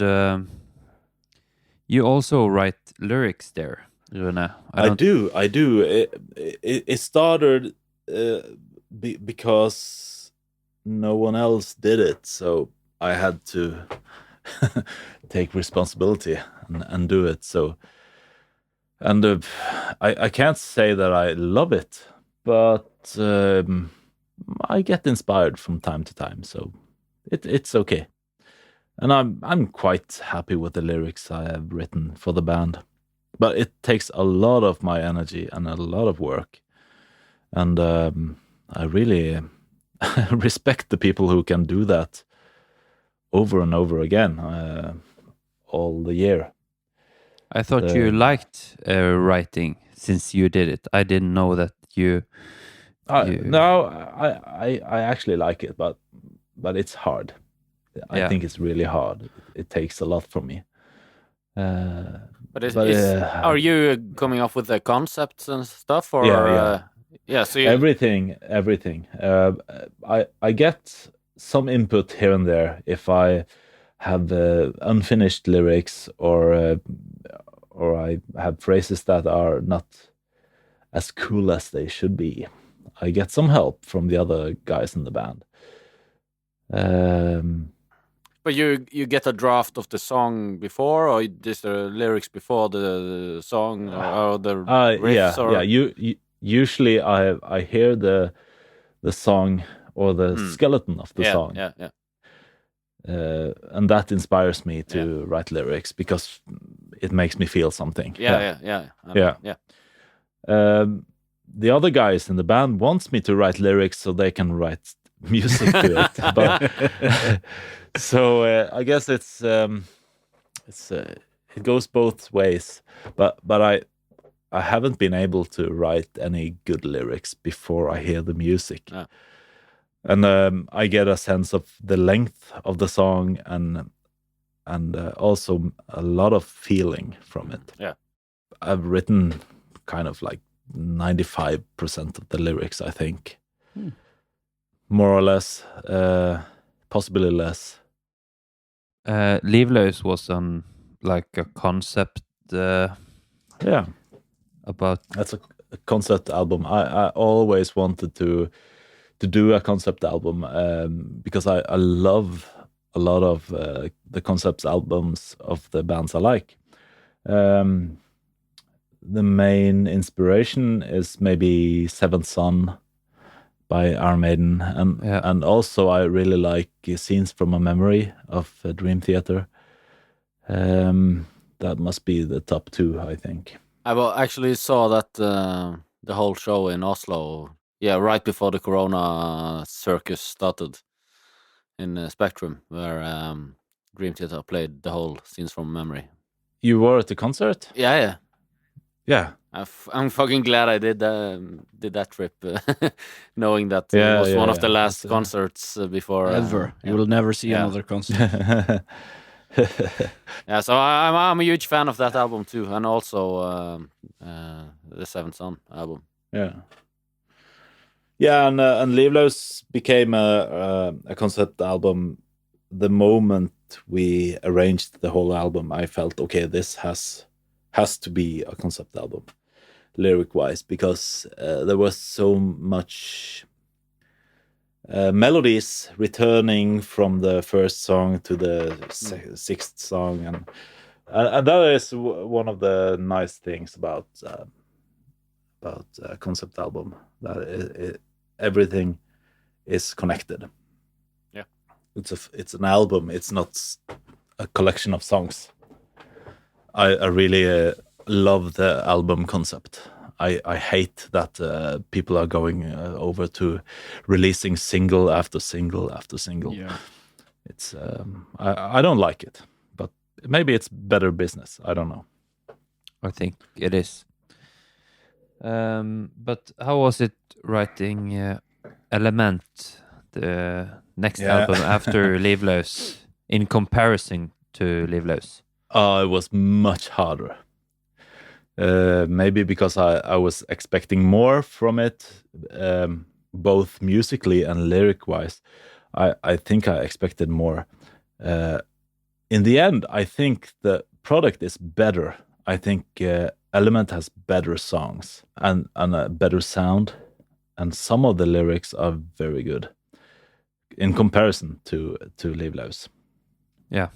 you also write lyrics there, Rune. I do. It started because no one else did it, so I had to take responsibility and do it. So, and I can't say that I love it, but I get inspired from time to time, so it's okay. And I'm quite happy with the lyrics I have written for the band. But it takes a lot of my energy and a lot of work. And I really respect the people who can do that over and over again all the year. I thought you liked writing since you did it. I didn't know that you. No, I actually like it, but it's hard. I think it's really hard. It takes a lot from me. Are you coming up with the concepts and stuff, or so everything? I get some input here and there if I have unfinished lyrics or I have phrases that are not as cool as they should be. I get some help from the other guys in the band. But you get a draft of the song before, or just the lyrics before the song, or the riffs? Usually I hear the song or the skeleton of the song. And that inspires me to write lyrics because it makes me feel something. The other guys in the band wants me to write lyrics so they can write music to it. But so I guess it goes both ways. But I haven't been able to write any good lyrics before I hear the music. And I get a sense of the length of the song and also a lot of feeling from it. I've written kind of like 95% of the lyrics, I think. More or less, possibly less. Livløs was on like a concept. About that's a concept album. I always wanted to do a concept album because I love lot of the concept albums of the bands I like. The main inspiration is maybe Seventh Son by Iron Maiden, and also I really like Scenes from a Memory of Dream Theater. That must be the top two, I think. I actually saw that the whole show in Oslo, right before the Corona circus started in Spectrum, where Dream Theater played the whole Scenes from Memory. You were at the concert? Yeah. Yeah. I'm fucking glad I did that trip, knowing that it was one of the last concerts before. Ever. You will never see another concert. Yeah, so I'm a huge fan of that album too, and also the Seventh Son album. Yeah, and Livløs became a concept album the moment we arranged the whole album. I felt, okay, this has to be a concept album, lyric-wise, because there was so much melodies returning from the first song to the sixth song, and that is one of the nice things about a concept album, that everything is connected. Yeah, it's an album. It's not a collection of songs. I really love the album concept. I hate that people are going over to releasing single after single after single. Yeah. It's I don't like it, but maybe it's better business. I don't know. I think it is. But how was it writing Element, the next album after Livløs, in comparison to Livløs? It was much harder. Maybe because I was expecting more from it, both musically and lyric-wise. I think I expected more. In the end, I think the product is better. I think Element has better songs and a better sound, and some of the lyrics are very good in comparison to Livløs. Yeah.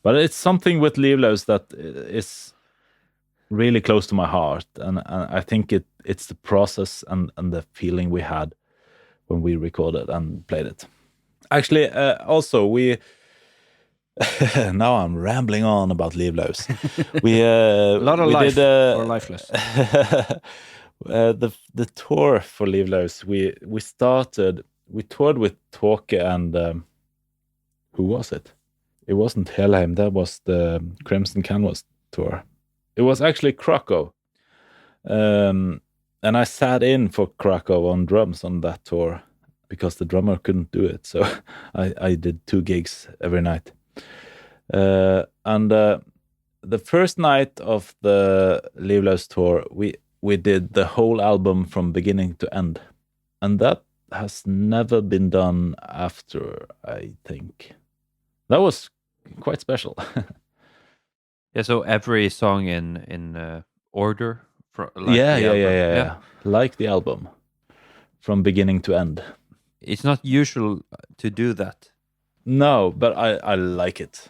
But it's something with Livløs that is really close to my heart, and I think it's the process and the feeling we had when we recorded and played it. Actually, also we now I'm rambling on about Livløs. We A lot of life or lifeless. The tour for Livløs. We toured with Tåke and who was it? It wasn't Helheim. That was the Crimson Canvas tour. It was actually Krakow. And I sat in for Krakow on drums on that tour because the drummer couldn't do it. So I did 2 gigs every night. And the first night of the Livløs tour, we did the whole album from beginning to end. And that has never been done after, I think. That was quite special. Yeah, so every song in order? Yeah. Like the album, from beginning to end. It's not usual to do that. No, but I like it.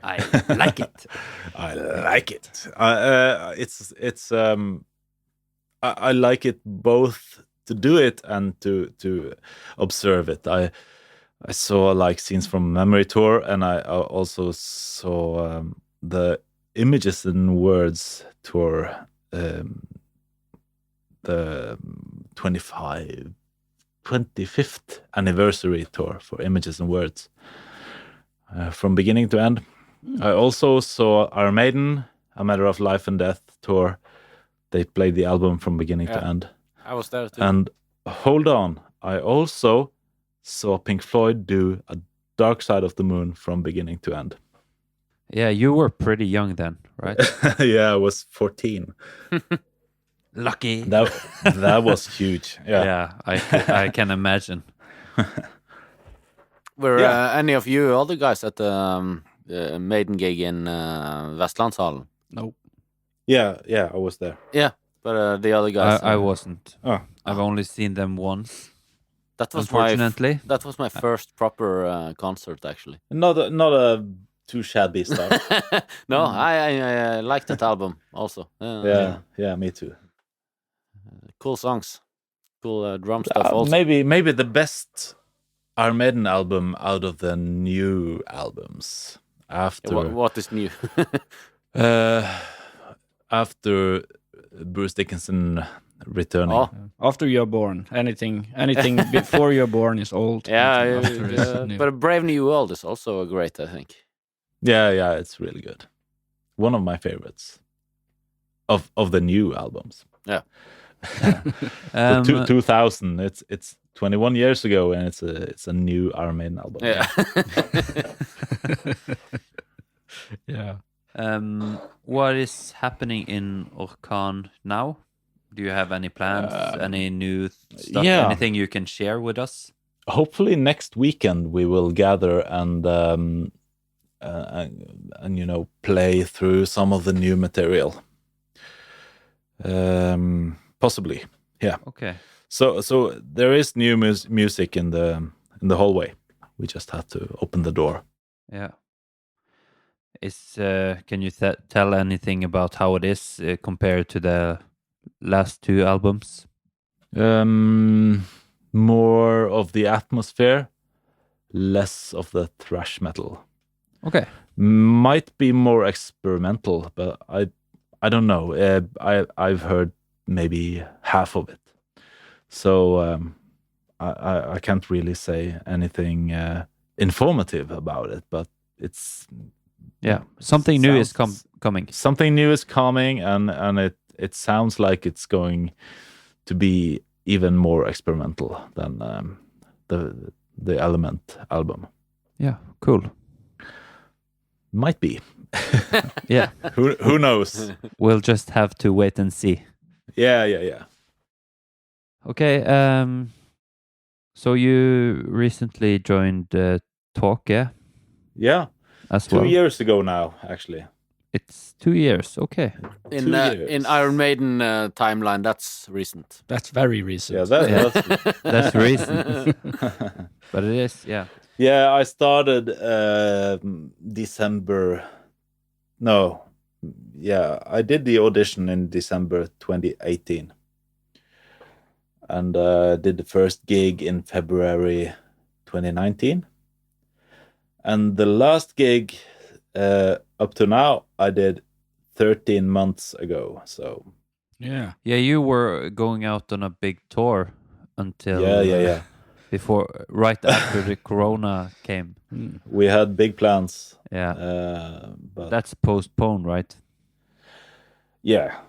I like it. I like it. I like it both to do it and to observe it. I saw like Scenes from Memory tour, and I also saw the Images and Words tour, the 25th anniversary tour for Images and Words, from beginning to end. I also saw Iron Maiden, A Matter of Life and Death tour. They played the album from beginning to end. I was there too. And hold on, I also saw Pink Floyd do A Dark Side of the Moon from beginning to end. Yeah, you were pretty young then, right? Yeah, I was 14. Lucky. That was huge. Yeah, I can imagine. Were any of you other guys at the Maiden gig in Vestlandshallen? Nope. Yeah, I was there. Yeah, but the other guys... I wasn't. Oh. I've only seen them once. That was unfortunately. that was my first proper concert, actually. Not a too shabby stuff. No, I like that album also. Yeah, me too. Cool songs, cool drum stuff. Also, Maybe the best Iron Maiden album out of the new albums after what is new? after Bruce Dickinson returning. Oh. After you're born, anything before you're born is old. Yeah, Anything after is new. but A Brave New World is also great, I think. Yeah, it's really good. One of my favorites of the new albums. Yeah. So 2000. It's 21 years ago, and it's a new Iron Maiden album. Yeah. Yeah. What is happening in Orkan now? Do you have any plans? Any new stuff? yeah. Anything you can share with us? Hopefully next weekend we will gather and play through some of the new material. Possibly, yeah. Okay. So there is new music in the hallway. We just have to open the door. Yeah. Can you tell anything about how it is compared to the last two albums? More of the atmosphere, less of the thrash metal. Okay. Might be more experimental, but I don't know. I've heard maybe half of it, so I can't really say anything informative about it. But it's something new is coming. Something new is coming, and it sounds like it's going to be even more experimental than the Element album. Yeah, cool. Might be. Yeah. Who knows? We'll just have to wait and see. Yeah. Okay. So you recently joined Tåke Yeah. as 2 well. years ago now, actually. It's 2 years. Okay. 2 years. in Iron Maiden timeline, that's recent. That's very recent. Yeah, that's That's recent. But it is, yeah. yeah. I started December. No, yeah, I did the audition in December 2018, and did the first gig in February 2019, and the last gig up to now I did 13 months ago. So Yeah. Yeah, you were going out on a big tour until yeah. before, right after the Corona came. We had big plans. Yeah, But that's postponed, right? yeah,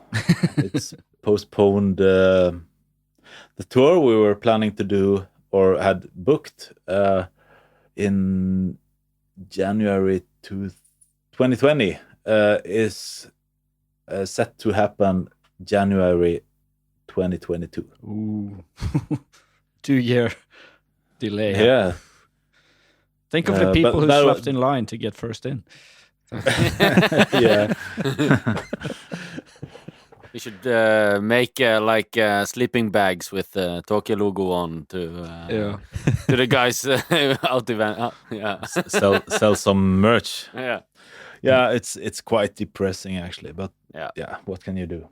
it's postponed. The tour we were planning to do or had booked in January 2020 is set to happen January 2022. Ooh. 2-year delay. Yeah. Think of the but people who that slept was- in line to get first in. Yeah. We should make sleeping bags with Tokyo logo on to to the guys out the van. Yeah, Sell some merch. yeah. Yeah, it's quite depressing actually, but Yeah. what can you do?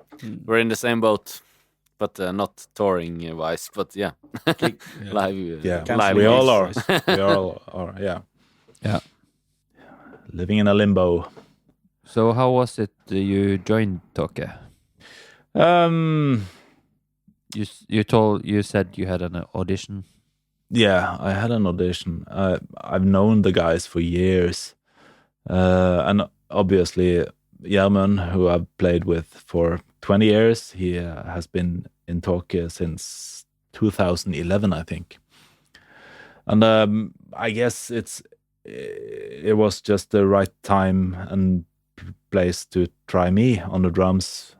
We're in the same boat, but not touring wise. But yeah, live. Yeah, live we all are. gigs. We all are. Yeah. Yeah. Living in a limbo. So how was it you joined Tåke? You said you had an audition. Yeah, I had an audition. I've known the guys for years, and obviously Jerman, who I've played with for 20 years, he has been in Tokyo since 2011, I think. And I guess it was just the right time and place to try me on the drums.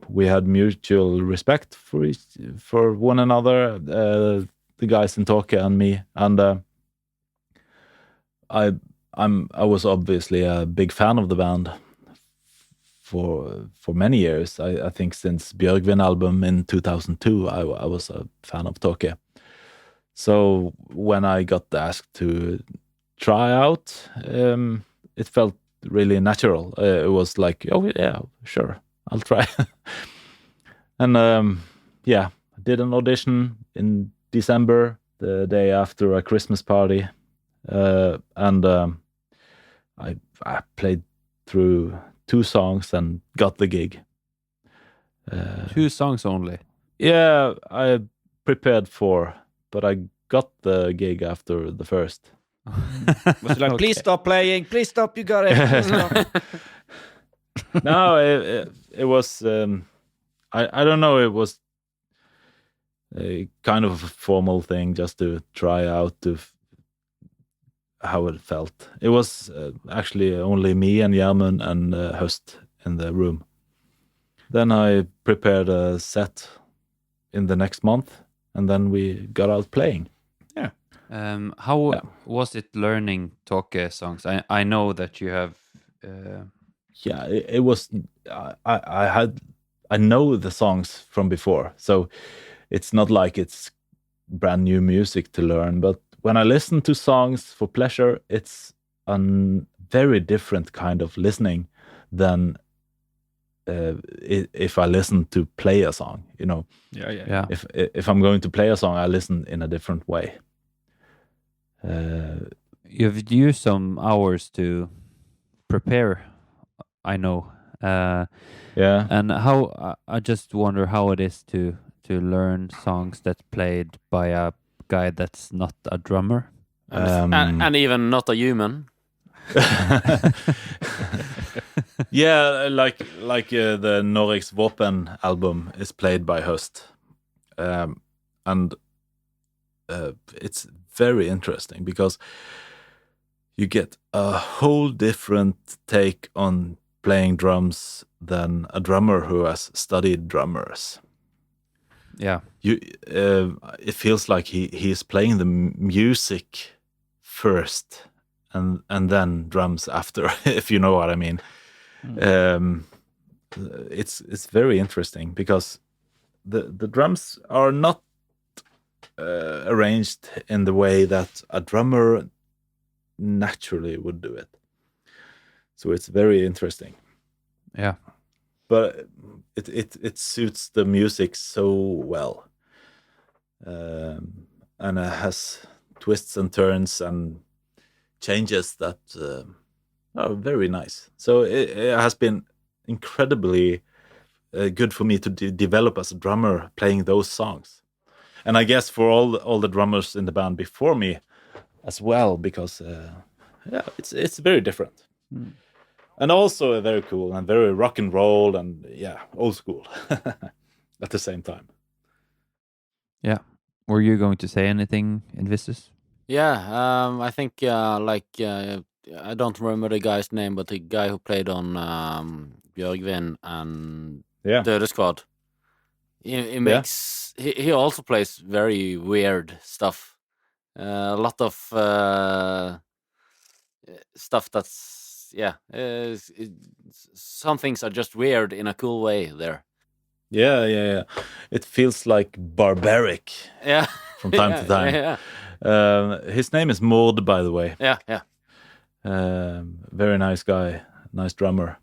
We had mutual respect for one another, the guys in Tokyo and me, and I was obviously a big fan of the band for many years. I think since Björgvin album in 2002, I was a fan of Tåke. So when I got asked to try out, it felt really natural. It was like, oh yeah, sure, I'll try. And I did an audition in December, the day after a Christmas party, and I played through 2 songs and got the gig. 2 songs only. Yeah, I prepared 4, but I got the gig after the first. Was it like, please stop playing, please stop, you got it. Please stop. No, it was. I don't know. It was a kind of a formal thing just to try out how it felt. It was actually only me and Gjermund and Höst in the room. Then I prepared a set in the next month, and then we got out playing. How was it learning Tåke songs? I know that you have. It was. I know the songs from before, so it's not like it's brand new music to learn. But when I listen to songs for pleasure, it's a very different kind of listening than if I listen to play a song. Yeah. If I'm going to play a song, I listen in a different way. You've used some hours to prepare, I know. And how I just wonder how it is to learn songs that's played by a guy that's not a drummer. And even not a human. Yeah, like the Norges Våpen album is played by Höst, and it's very interesting because you get a whole different take on playing drums than a drummer who has studied drummers. Yeah, it feels like he's playing the music first and then drums after, if you know what I mean. It's very interesting because the drums are not arranged in the way that a drummer naturally would do it. So it's very interesting. Yeah. But it suits the music so well. And it has twists and turns and changes that are very nice. So it has been incredibly good for me to develop as a drummer playing those songs. And I guess for all the drummers in the band before me as well, because it's very different. And also very cool and very rock and roll and old school at the same time. Yeah. Were you going to say anything in Vistus? Yeah, I think I don't remember the guy's name, but the guy who played on Björgvin and Döde Squad. He makes he also plays very weird stuff. A lot of stuff that's some things are just weird in a cool way there. Yeah. It feels like barbaric. Yeah. From time to time. Yeah. His name is Mord, by the way. Yeah. Very nice guy, nice drummer.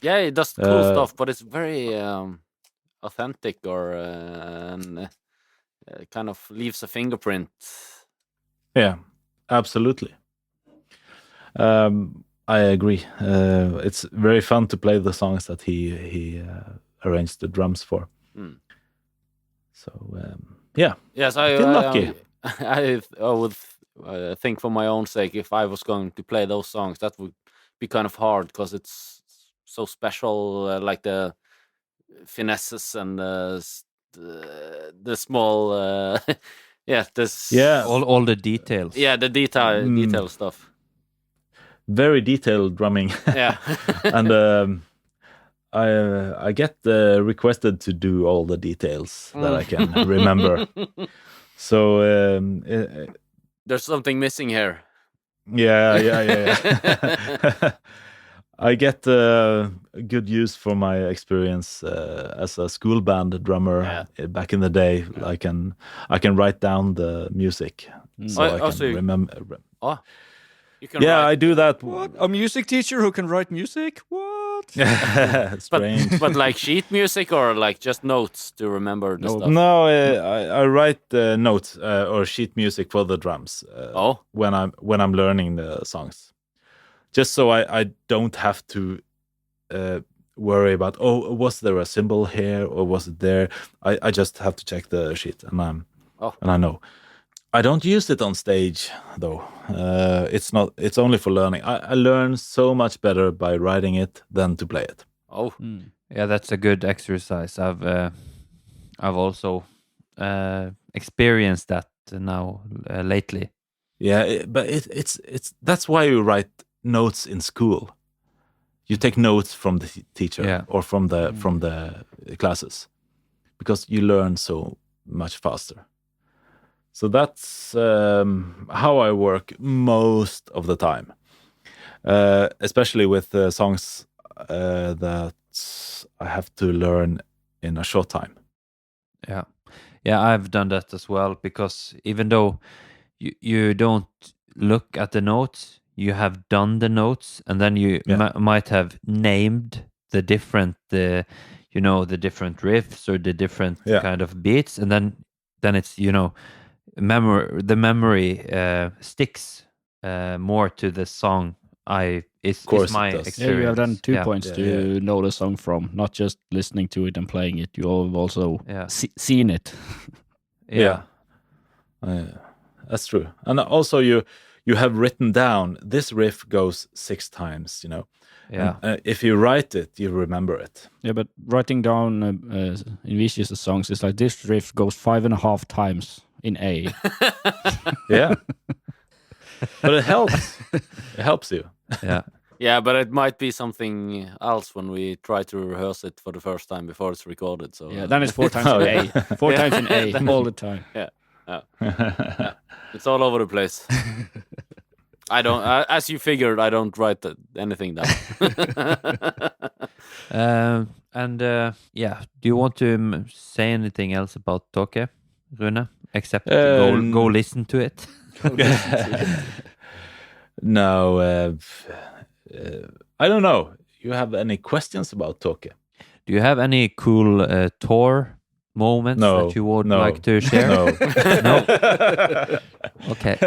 Yeah, he does cool stuff, but it's very authentic or kind of leaves a fingerprint. Yeah, absolutely. I agree. It's very fun to play the songs that he arranged the drums for. So Yes, I feel lucky. I would think for my own sake, if I was going to play those songs, that would be kind of hard because it's so special, like the finesses and the small, all the details. Yeah, the detail stuff. Very detailed drumming. Yeah. And I get requested to do all the details that I can remember. So there's something missing here. Yeah. I get good use for my experience as a school band drummer back in the day. I can write down the music so I can remember. You can I do that. What? A music teacher who can write music? What? Strange. But like sheet music or like just notes to remember the stuff? No, I write notes or sheet music for the drums. When I'm learning the songs, just so I don't have to worry about was there a symbol here or was it there? I just have to check the sheet and I know. I don't use it on stage though. It's only for learning. I learn so much better by writing it than to play it. Yeah, that's a good exercise. I've also experienced that now lately. Yeah, but it's that's why you write notes in school. You take notes from the teacher or from the classes because you learn so much faster. So that's how I work most of the time, especially with songs that I have to learn in a short time. Yeah, I've done that as well, because even though you don't look at the notes, you have done the notes, and then you might have named the different the different riffs or the different kind of beats, and then it's the memory sticks more to the song. Is my experience. Yeah, you have done 2 points to know the song from, not just listening to it and playing it. You have also seen it. That's true. And also you have written down this riff goes 6 times. Yeah. And, if you write it, you remember it. Yeah, but writing down in Vicious songs is like this riff goes 5.5 times in A. Yeah. But it helps. It helps you. Yeah. Yeah, but it might be something else when we try to rehearse it for the first time before it's recorded. So then it's 4 times in A. 4 times in A all the time. Yeah. It's all over the place. I don't, as you figured, I don't write anything down. Do you want to say anything else about Toke, Rune? Except go listen to it. No, I don't know. You have any questions about Toke? Do you have any cool tour moments that you would like to share? No. Okay.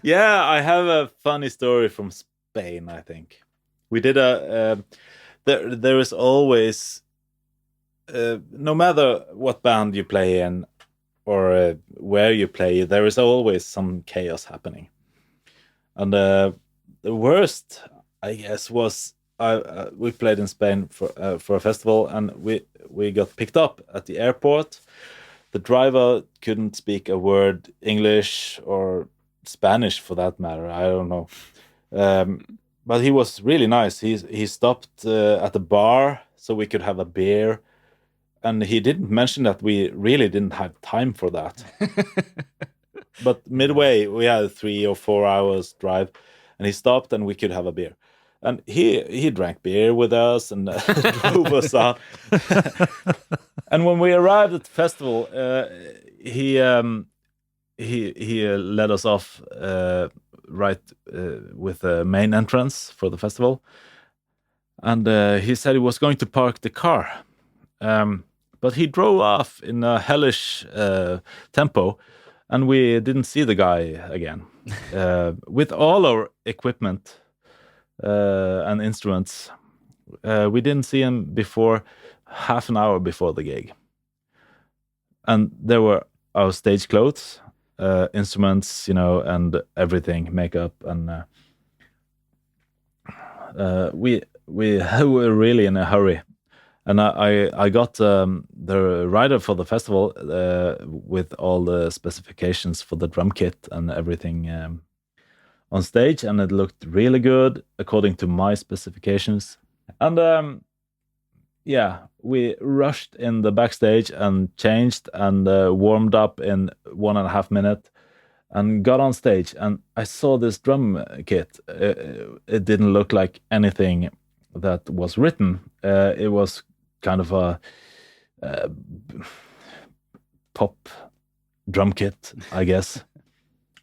Yeah, I have a funny story from Spain. I think we did there is always, no matter what band you play in or where you play, there is always some chaos happening. And the worst, I guess, was we played in Spain for a festival, and we got picked up at the airport. The driver couldn't speak a word English or Spanish, for that matter. I don't know, but he was really nice. He stopped at the bar so we could have a beer, and he didn't mention that we really didn't have time for that. But midway, we had a 3 or 4 hours drive, and he stopped, and we could have a beer. And he drank beer with us and drove us out. And when we arrived at the festival, he led us off with the main entrance for the festival. And he said he was going to park the car. But he drove off in a hellish tempo, and we didn't see the guy again. With all our equipment and instruments, we didn't see him before half an hour before the gig. And there were our stage clothes, instruments, and everything, makeup, and we were really in a hurry. And I got the rider for the festival with all the specifications for the drum kit and everything on stage, and it looked really good according to my specifications. And we rushed in the backstage and changed and warmed up in 1.5 minutes and got on stage. And I saw this drum kit. It didn't look like anything that was written. It was kind of a pop drum kit, I guess.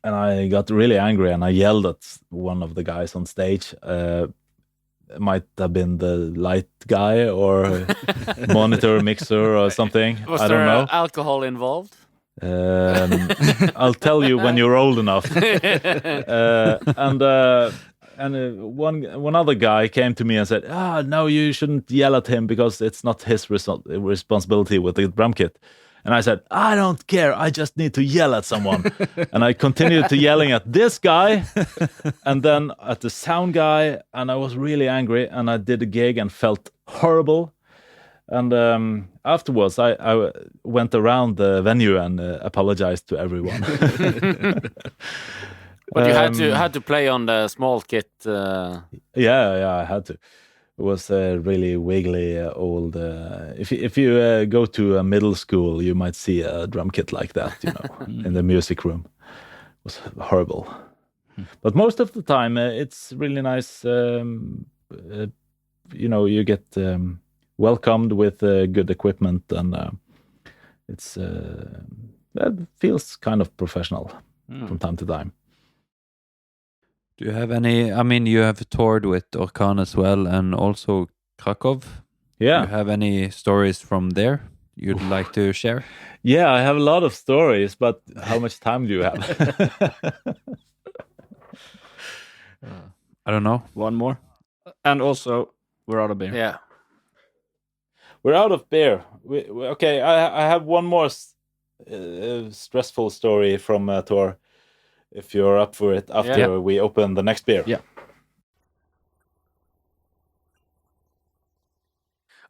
And I got really angry and I yelled at one of the guys on stage. It might have been the light guy or monitor mixer or something. Was I there don't know. alcohol involved? I'll tell you when you're old enough. And one other guy came to me and said, no, you shouldn't yell at him because it's not his responsibility with the drum kit. And I said, I don't care. I just need to yell at someone. And I continued to yelling at this guy and then at the sound guy. And I was really angry. And I did a gig and felt horrible. And afterwards, I went around the venue and apologized to everyone. But you had to play on the small kit. Yeah, I had to. It was really wiggly, old. If you go to a middle school, you might see a drum kit like that, in the music room. It was horrible. But most of the time, it's really nice. You get welcomed with good equipment, and that feels kind of professional from time to time. Do you have any? I mean, you have toured with Orkan as well, and also Krakow. Yeah. Do you have any stories from there you'd like to share? Yeah, I have a lot of stories, but how much time do you have? I don't know. One more. And also, we're out of beer. Yeah. We're out of beer. Okay, I have one more stressful story from a tour. If you're up for it, after we open the next beer. Yeah.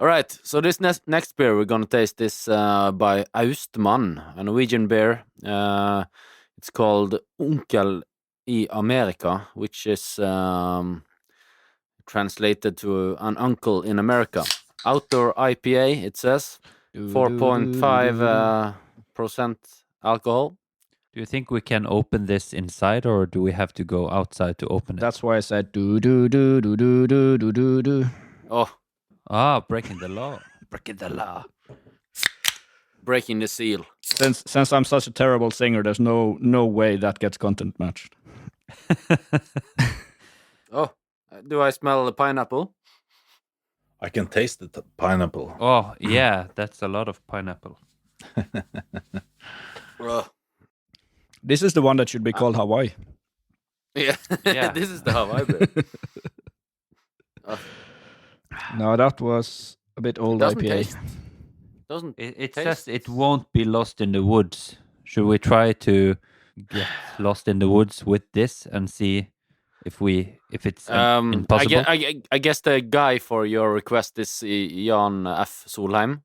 All right. So this next beer we're gonna taste is by Austmann, a Norwegian beer. It's called Onkel I Amerika, which is translated to an uncle in America. Outdoor IPA. It says 4.5% alcohol. Do you think we can open this inside, or do we have to go outside to open it? That's why I said do do do do do do do do do. Oh, breaking the law. Breaking the law. breaking the seal. Since I'm such a terrible singer, there's no way that gets content matched. Oh, do I smell the pineapple? I can taste the pineapple. Oh, yeah, that's a lot of pineapple. This is the one that should be called Hawaii. Yeah, Yeah. This is the Hawaii beer. No, that was a bit old Doesn't IPA. taste. Doesn't It taste. says it won't be lost in the woods. Should we try to get lost in the woods with this and see if it's impossible? I guess the guy for your request is Jan F. Solheim.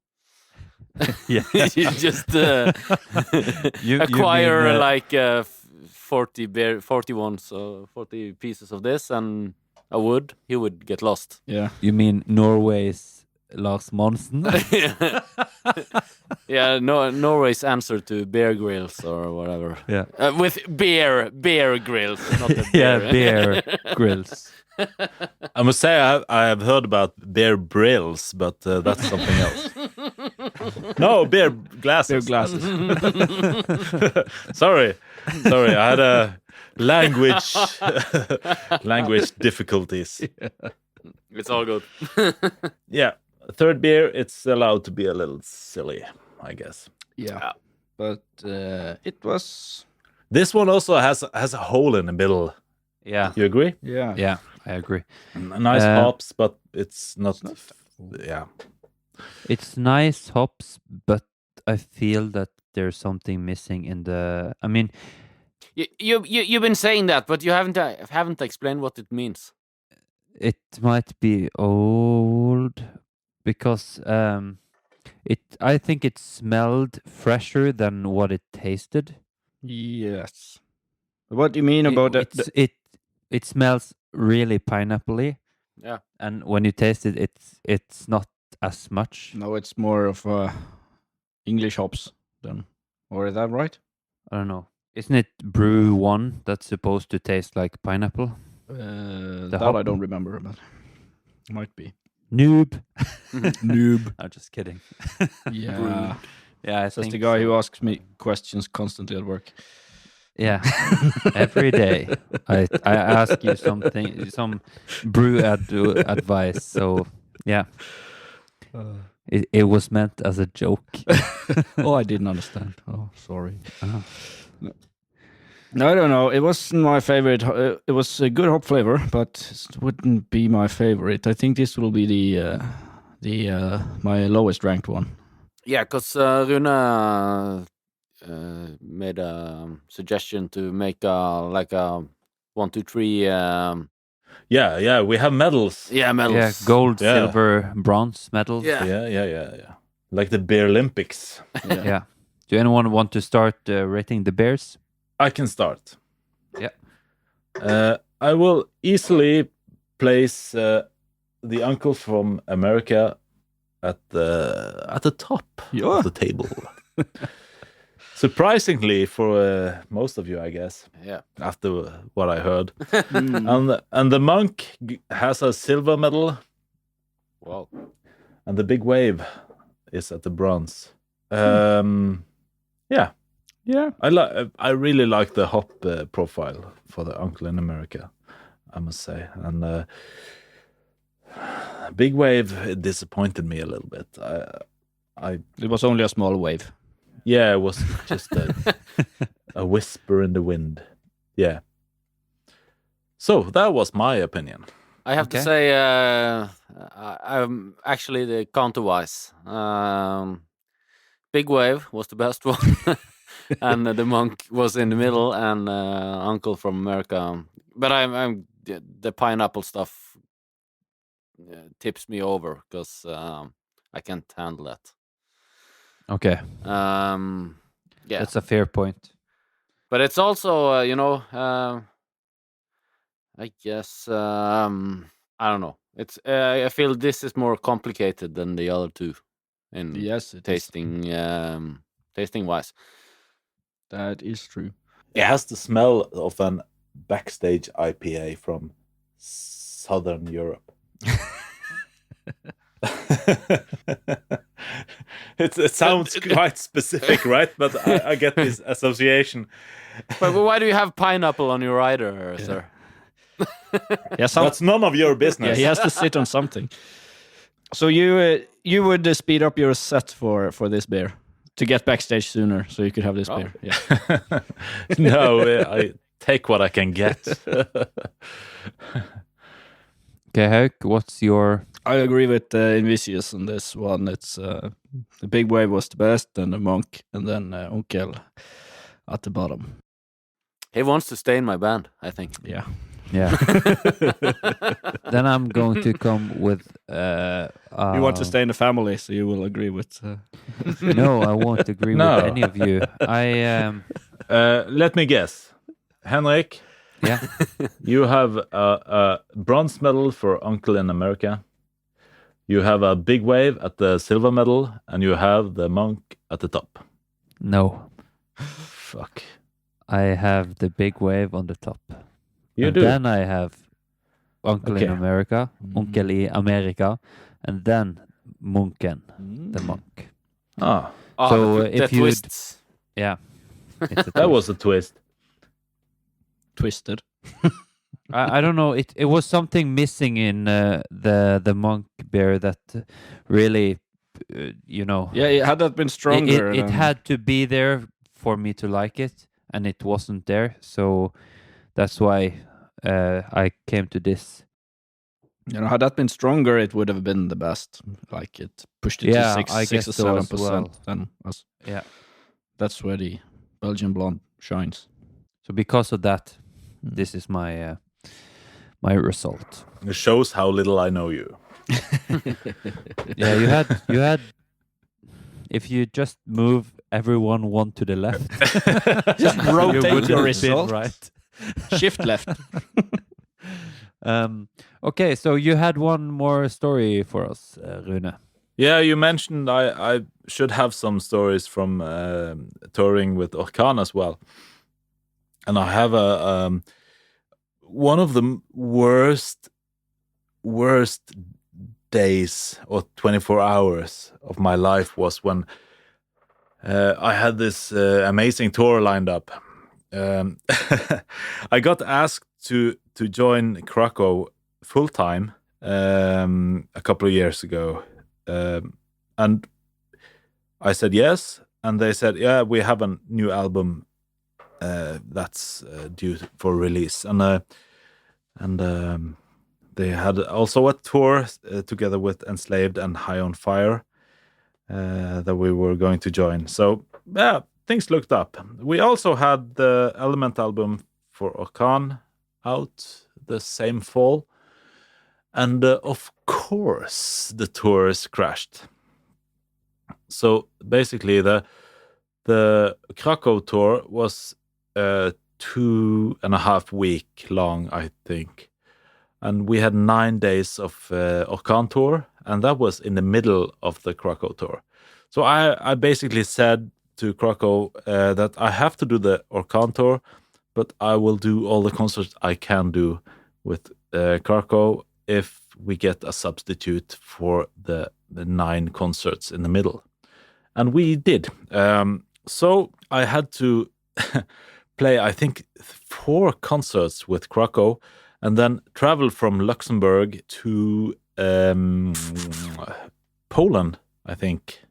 Yeah. You just You acquire mean, like 40 pieces of this and a wood. He would get lost. Yeah. You mean Norway's Lars Monsen? Yeah, Norway's answer to Bear Grylls or whatever. Yeah. With beer grills, not the Yeah, beer. beer grills. I must say I have heard about beer brills, but that's something else. No, beer glasses. Beer glasses. Sorry, I had a language difficulties. It's all good. Yeah, third beer, it's allowed to be a little silly, I guess. Yeah. But it was. This one also has a hole in the middle. Yeah. You agree? Yeah. Yeah, I agree. Nice hops, but it's not. Yeah. It's nice hops, but I feel that there's something missing in the. I mean, You've been saying that, but you haven't explained what it means. it might be old because I think it smelled fresher than what it tasted. Yes. What do you mean about It smells really pineapple-y. Yeah. And when you taste it, it's not as much. No, it's more of English hops then. Or is that right? I don't know. Isn't it Brew 1 that's supposed to taste like pineapple? That hop? I don't remember. But Might be. Noob. Noob. I'm just kidding. Yeah. Yeah, I That's think the guy so. who asks me questions constantly at work. Yeah, every day I ask you something, some brew advice. So yeah, it was meant as a joke. Oh, I didn't understand. Oh, sorry. Uh-huh. No, I don't know. It wasn't my favorite. It was a good hop flavor, but it wouldn't be my favorite. I think this will be the my lowest ranked one. Yeah, because Rune made a suggestion to make like a 1, 2, 3. Yeah, we have medals. Medals. Yeah, gold, Yeah. silver, bronze medals. Yeah. Like the Beer Olympics. Yeah. Do anyone want to start rating the beers? I can start. Yeah. I will easily place the uncle from America at the top of the table. Surprisingly for most of you, I guess. Yeah. After what I heard, and the monk has a silver medal. Wow. And the big wave is at the bronze. Yeah. I really like the hop profile for the uncle in America, I must say. And big wave disappointed me a little bit. It was only a small wave. Yeah, it was just a whisper in the wind. Yeah. So that was my opinion. I have to say, I'm actually the counterwise. Big Wave was the best one, and the monk was in the middle, and Uncle from America. But I'm the pineapple stuff tips me over because I can't handle that. Okay. Yeah, That's a fair point. but it's also I guess I don't know. It's I feel this is more complicated than the other two in Yes, it tasting tasting wise. That is true. It has the smell of an backstage IPA from Southern Europe. It sounds quite specific, right? But I get this association. But why do you have pineapple on your rider, sir? Yeah, That's none of your yeah, business. he has to sit on something. So you would speed up your set for this beer to get backstage sooner, so you could have this beer. Yeah. No, I take what I can get. Okay, Hauk, what's your... I agree with Invicius on this one. It's the Big Wave was the best, and the Monk, and then Onkel at the bottom. He wants to stay in my band, I think. Yeah. Yeah. Then I'm going to come with... You want to stay in the family, so you will agree with... No, I won't agree No. with any of you. Let me guess. Henrik, Yeah. you have a bronze medal for Uncle in America. You have a big wave at the silver medal, and you have the monk at the top. No. Fuck. I have the big wave on the top. You and do. Then I have Uncle in Okay. America, Onkel i America, and then Munken, the monk. Ah, So, the if you'd- twists. Yeah. It's a that twist. was a twist. Twisted. I don't know. It was something missing in the monk beer that really, Yeah, had that been stronger... It had to be there for me to like it, and it wasn't there. So that's why I came to this. had that been stronger, it would have been the best. Like, it pushed it Yeah, to I 6 guess or so as 7%. well. Then Yeah. that's where the Belgian blonde shines. So because of that, this is my my result. It shows how little I know you. Yeah, you had. If you just move everyone one to the left, Just you rotate would your have been result. right. Shift left. Okay, so you had one more story for us, Rune. Yeah, you mentioned I should have some stories from touring with Orkan as well. And I have one of the worst worst days or 24 hours of my life was when I had this amazing tour lined up. I got asked to join Krakow full time a couple of years ago, and I said yes, and they said, yeah, we have a new album that's due for release, and they had also a tour together with Enslaved and High on Fire that we were going to join. So yeah, things looked up. We also had the Element album for Orkan out the same fall, and of course the tours crashed. So basically the Krakow tour was 2.5 week long, I think. And we had 9 days of Orkan tour, and that was in the middle of the Krakow tour. So I basically said to Krakow that I have to do the Orkan tour, but I will do all the concerts I can do with Krakow if we get a substitute for the 9 concerts in the middle. And we did. So I had to play, I think, 4 concerts with Krakow, and then travel from Luxembourg to Poland, I think,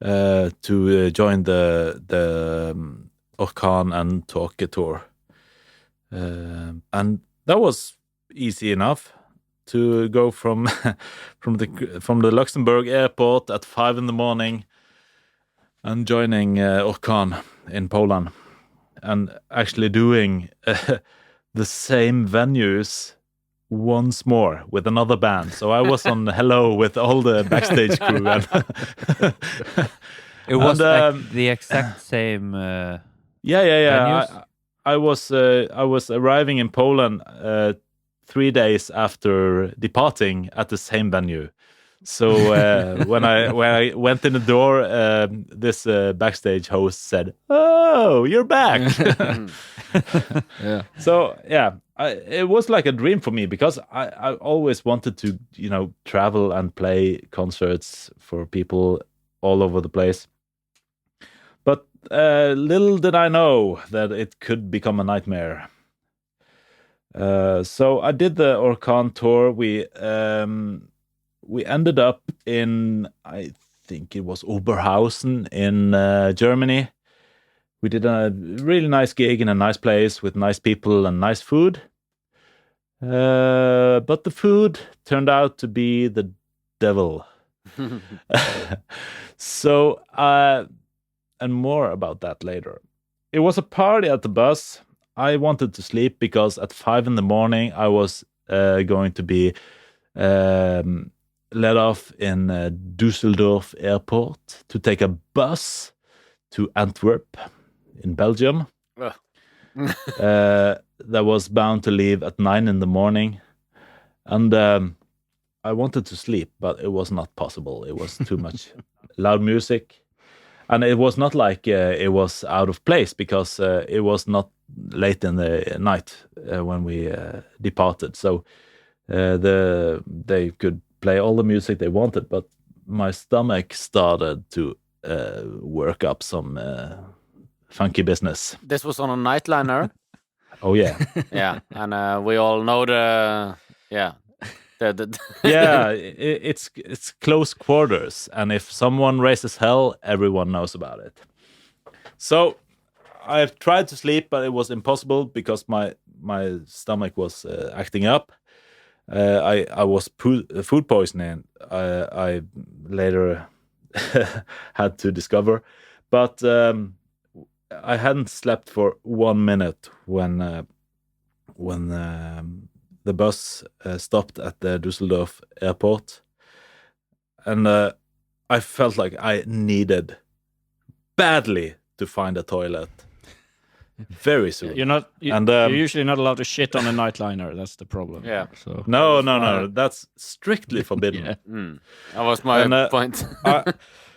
to join the Orkan and Tåke tour. And that was easy enough to go from the Luxembourg airport at 5 a.m. and joining Orkan in Poland, and actually doing the same venues once more with another band. So I was on Hello with all the backstage crew. And It was the exact same. yeah. Venues? I was arriving in Poland 3 days after departing at the same venue. So when I went in the door, this backstage host said, "Oh, you're back." Yeah. So yeah, it was like a dream for me, because I always wanted to, travel and play concerts for people all over the place. But little did I know that it could become a nightmare. So I did the Orkan tour. We ended up in, I think it was Oberhausen in Germany. We did a really nice gig in a nice place with nice people and nice food. But the food turned out to be the devil. So, and more about that later. It was a party at the bus. I wanted to sleep because at 5 a.m. I was going to be let off in Düsseldorf airport to take a bus to Antwerp in Belgium. That was bound to leave at 9 a.m. And I wanted to sleep, but it was not possible. It was too much loud music. And it was not like it was out of place, because it was not late in the night when we departed. So they could play all the music they wanted, but my stomach started to work up some funky business. This was on a nightliner. Oh yeah. Yeah, and we all know the Yeah, it's close quarters, and if someone raises hell, everyone knows about it. So I've tried to sleep, but it was impossible because my stomach was acting up. I was food poisoning. I later had to discover, but I hadn't slept for 1 minute when the bus stopped at the Düsseldorf airport, and I felt like I needed badly to find a toilet very soon. You're usually not allowed to shit on a nightliner. That's the problem. Yeah. So No, that's strictly forbidden. Yeah. That was my point.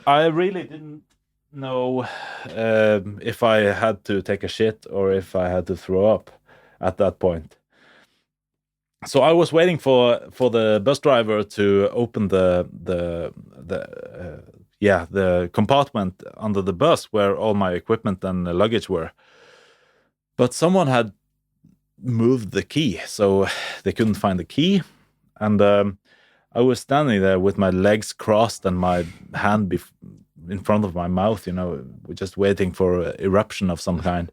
I really didn't know if I had to take a shit or if I had to throw up at that point. So I was waiting for the bus driver to open the compartment under the bus where all my equipment and luggage were. But someone had moved the key, so they couldn't find the key. And I was standing there with my legs crossed and my hand in front of my mouth, just waiting for an eruption of some kind.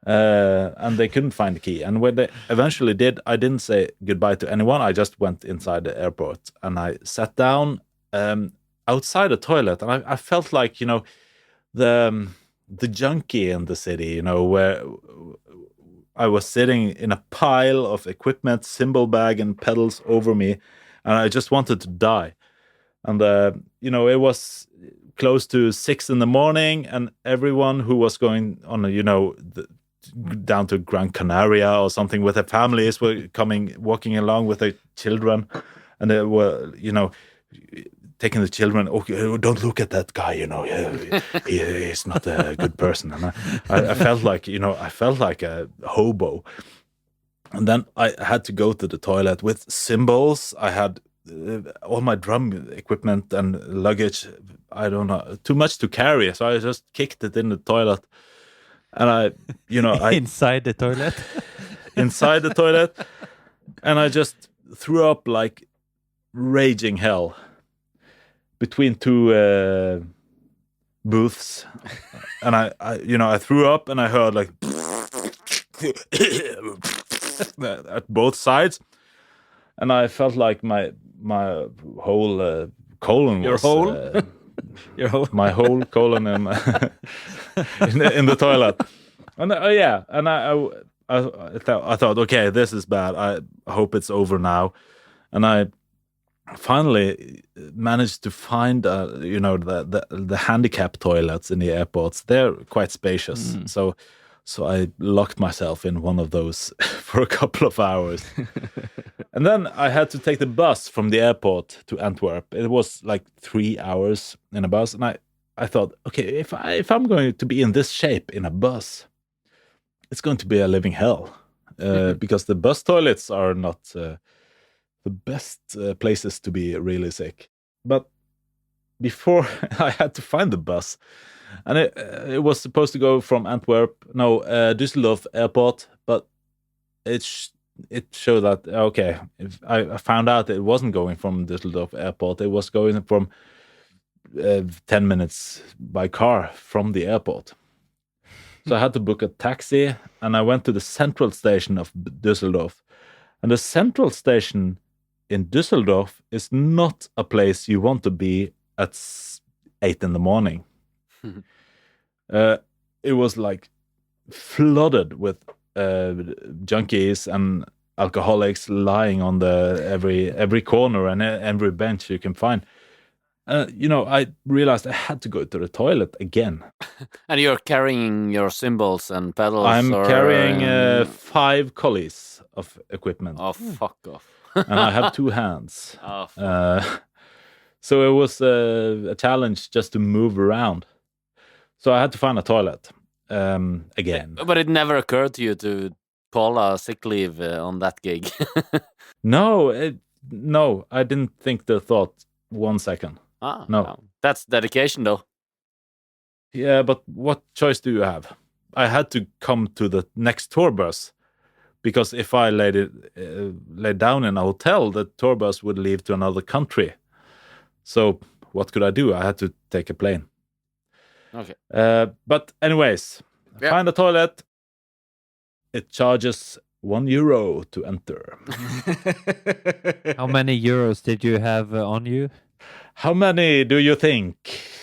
And they couldn't find the key. And when they eventually did, I didn't say goodbye to anyone. I just went inside the airport and I sat down outside the toilet. And I felt like, the junkie in the city, where I was sitting in a pile of equipment, cymbal bag and pedals over me. And I just wanted to die. And, it was close to 6 a.m. and everyone who was going on, down to Gran Canaria or something with their families were walking along with their children, and they were, taking the children. Okay, don't look at that guy, he's not a good person. And I felt like, I felt like a hobo. And then I had to go to the toilet with cymbals. I had all my drum equipment and luggage. I don't know, too much to carry, so I just kicked it in the toilet. And I inside the toilet, inside the toilet, and I just threw up like raging hell between two booths, and I threw up, and I heard like at both sides, and I felt like my whole colon Your was, whole? Your whole? my whole colon in the toilet. And and I thought, okay, this is bad. I hope it's over now. And I finally managed to find the handicap toilets in the airports. They're quite spacious. So I locked myself in one of those for a couple of hours. And then I had to take the bus from the airport to Antwerp. It was like 3 hours in a bus. And I thought, okay, if I'm going to be in this shape in a bus, it's going to be a living hell. Because the bus toilets are not the best places to be really sick. But before I had to find the bus, and it was supposed to go from Düsseldorf airport, but it showed that, okay, if I found out that it wasn't going from Düsseldorf airport, it was going from 10 minutes by car from the airport. So I had to book a taxi, and I went to the central station of Düsseldorf. And the central station in Düsseldorf is not a place you want to be at 8 a.m. It was like flooded with junkies and alcoholics lying on every corner and every bench you can find. I realized I had to go to the toilet again. And you're carrying your cymbals and pedals? I'm carrying 5 collies of equipment. Oh, fuck off. And I have 2 hands. Oh, fuck. So it was a challenge just to move around. So I had to find a toilet again. But it never occurred to you to call a sick leave on that gig? No, I didn't think the thought 1 second. No. Wow. That's dedication, though. Yeah, but what choice do you have? I had to come to the next tour bus, because if I laid down in a hotel, the tour bus would leave to another country. So what could I do? I had to take a plane. Okay. But anyways, find a toilet. It charges €1 to enter. How many euros did you have on you? How many do you think?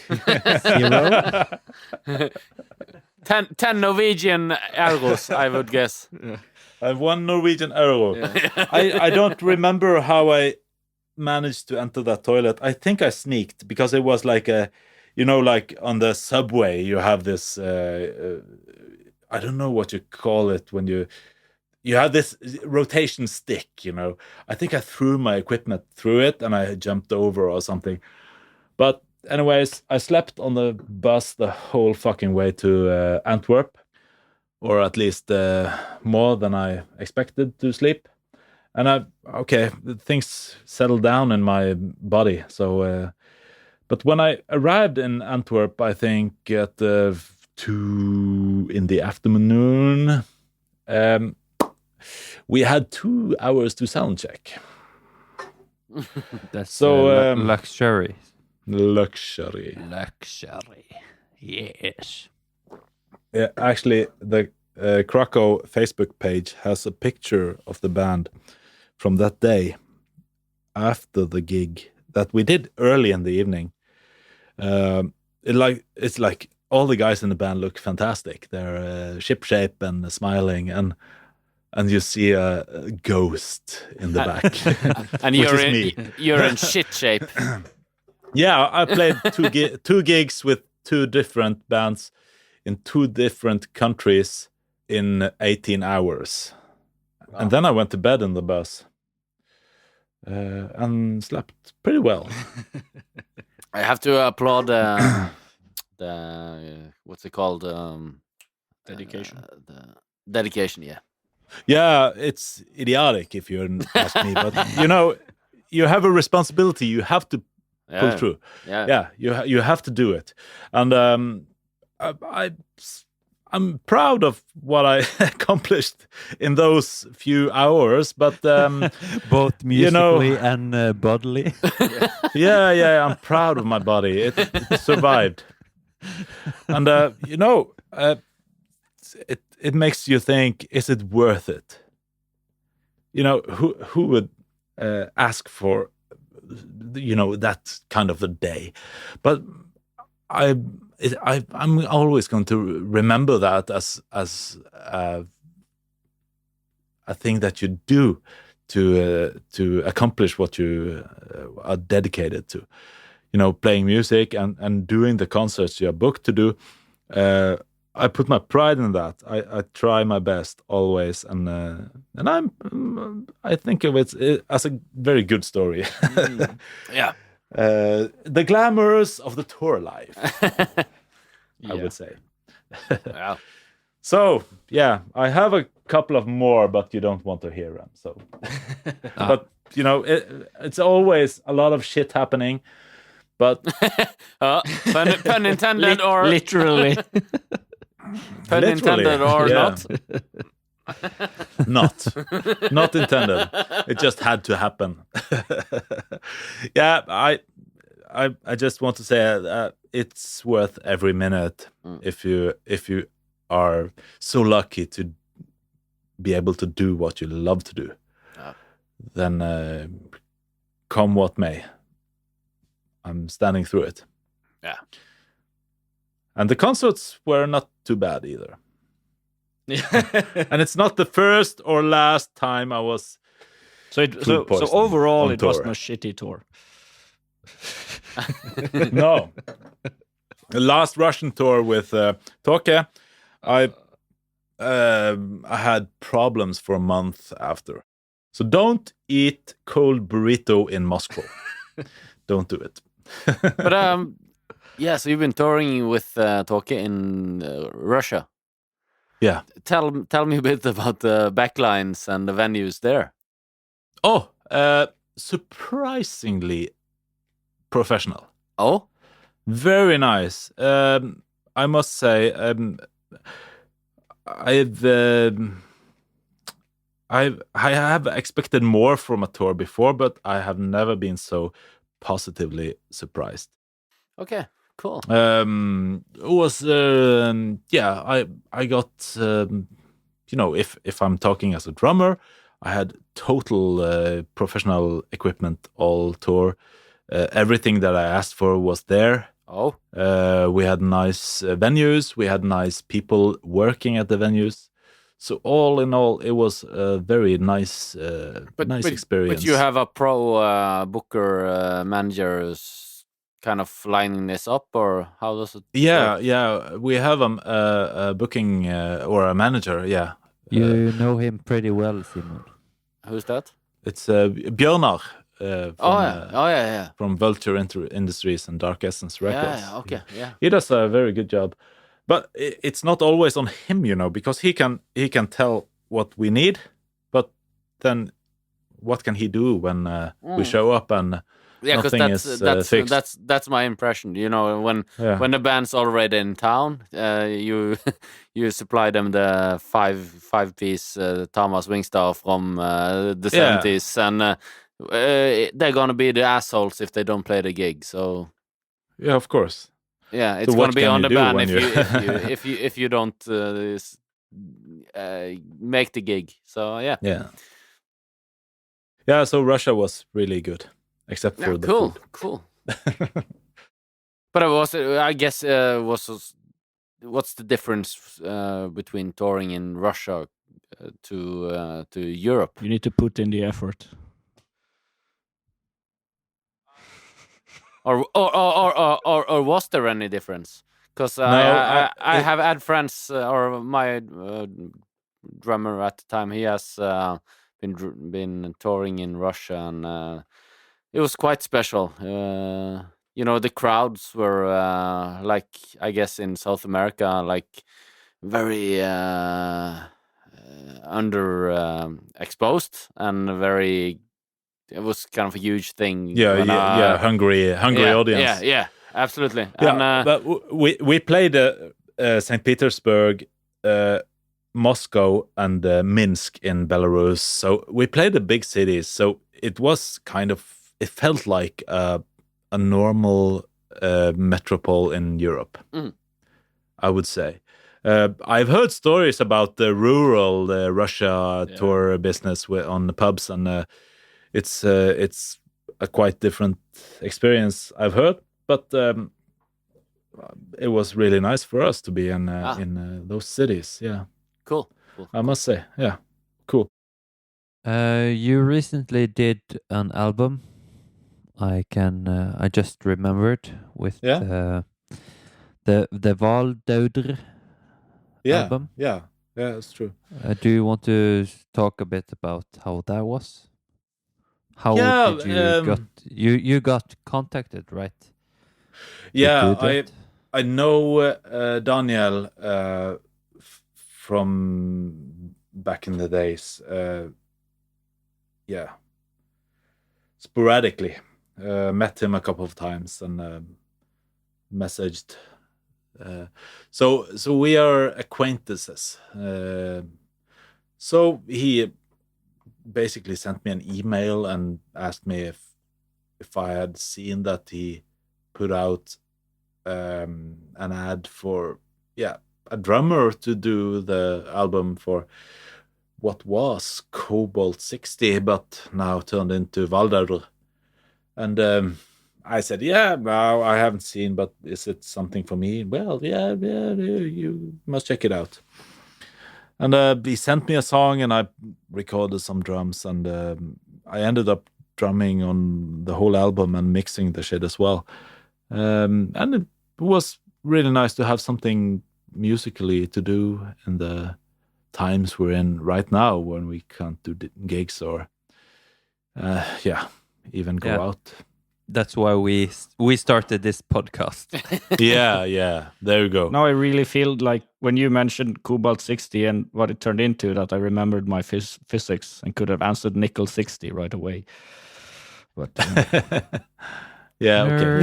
0? 10 Norwegian euros, I would guess. I have 1 Norwegian euro. Yeah. I don't remember how I managed to enter that toilet. I think I sneaked, because it was like like on the subway, you have this, I don't know what you call it when you have this rotation stick, I think I threw my equipment through it and I jumped over or something. But anyways, I slept on the bus the whole fucking way to Antwerp, or at least more than I expected to sleep. and things settled down in my body. So, but when I arrived in Antwerp, I think at 2 in the afternoon, we had 2 hours to sound check. That's So, luxury. Luxury. Yes. Yeah, actually, the Krakow Facebook page has a picture of the band from that day after the gig that we did early in the evening. It's like all the guys in the band look fantastic. They're shipshape and smiling, and you see a ghost in the back, And which is me. You're in shit shape. Yeah, I played 2 gigs with 2 different bands in 2 different countries in 18 hours. Wow. And then I went to bed in the bus and slept pretty well. I have to applaud the what's it called? Dedication. The dedication, yeah. Yeah, it's idiotic if you ask me, but you have a responsibility. You have to pull through. Yeah. You have to do it, and I'm proud of what I accomplished in those few hours. But Both musically and bodily. yeah, I'm proud of my body. It survived, and it makes you think: is it worth it? Who would ask for that kind of a day? But I'm always going to remember that as a thing that you do to accomplish what you are dedicated to. Playing music and doing the concerts you are booked to do. I put my pride in that. I try my best always, and I think of it as a very good story. Yeah. The glamours of the tour life, I would say. Wow. So yeah, I have a couple of more, but you don't want to hear them. So, but it's always a lot of shit happening. But Pun intended, or Literally. pun intended, or not. Not intended. It just had to happen. Yeah, I just want to say it's worth every minute if you are so lucky to be able to do what you love to do. Then come what may, I'm standing through it. Yeah. And the concerts were not too bad either. And it's not the first or last time I was So overall, it tour. wasn't a shitty tour. No. The last Russian tour with Toke, I had problems for a month after. So don't eat cold burrito in Moscow. Don't do it. But so you've been touring with Toke in Russia. Yeah. Tell me a bit about the backlines and the venues there. Oh, surprisingly professional. Oh, very nice. I must say, I have expected more from a tour before, but I have never been so positively surprised. okay, cool. It was I got if I'm talking as a drummer, I had total professional equipment all tour. Everything that I asked for was there. Oh, we had nice venues. We had nice people working at the venues. So all in all, it was a very nice, experience. But you have a pro booker managers kind of lining this up, or how does it? Yeah. We have a booking or a manager. Yeah. You know him pretty well, Simon. Who's that? It's Björnar. From Vulture Industries and Dark Essence Records. Yeah, okay, yeah. He does a very good job, but it's not always on him, because he can tell what we need, but then what can he do when we show up and because nothing is fixed? that's my impression. You know, when the band's already in town, you you supply them the five piece Thomas Wingstad from the 70s, and they're gonna be the assholes if they don't play the gig. So yeah, of course. Yeah, it's So gonna be on the band if you don't make the gig. So yeah. So Russia was really good, except for the food. Cool. But I guess what's the difference between touring in Russia to Europe? You need to put in the effort. Or was there any difference? Because I have had friends, or my drummer at the time, he has been touring in Russia, and it was quite special. You know, the crowds were like, I guess in South America, like very exposed and very. It was kind of a huge thing. Hungry audience. Yeah, absolutely. Yeah, but we played St. Petersburg, Moscow, and Minsk in Belarus. So we played the big cities. So it was it felt like a normal metropole in Europe, I would say. I've heard stories about the rural Russia tour business on the pubs, and it's a quite different experience, I've heard, but it was really nice for us to be in those cities. Yeah, cool. I must say, yeah, cool. You recently did an album. I just remembered with the Valdauder album. Yeah, that's true. Do you want to talk a bit about how that was? How did you got contacted, right? Yeah, I know Daniel from back in the days. Sporadically. Met him a couple of times and messaged. So we are acquaintances. So he basically sent me an email and asked me if I had seen that he put out an ad for a drummer to do the album for what was Cobalt 60 but now turned into Valdauder. And I said, no, I haven't seen, but is it something for me? Well, yeah, you must check it out. And he sent me a song, and I recorded some drums, and I ended up drumming on the whole album and mixing the shit as well. And it was really nice to have something musically to do in the times we're in right now when we can't do gigs or, even go out. That's why we started this podcast. yeah, there you go. Now I really feel like when you mentioned Cobalt 60 and what it turned into, that I remembered my physics and could have answered nickel 60 right away. But yeah, okay.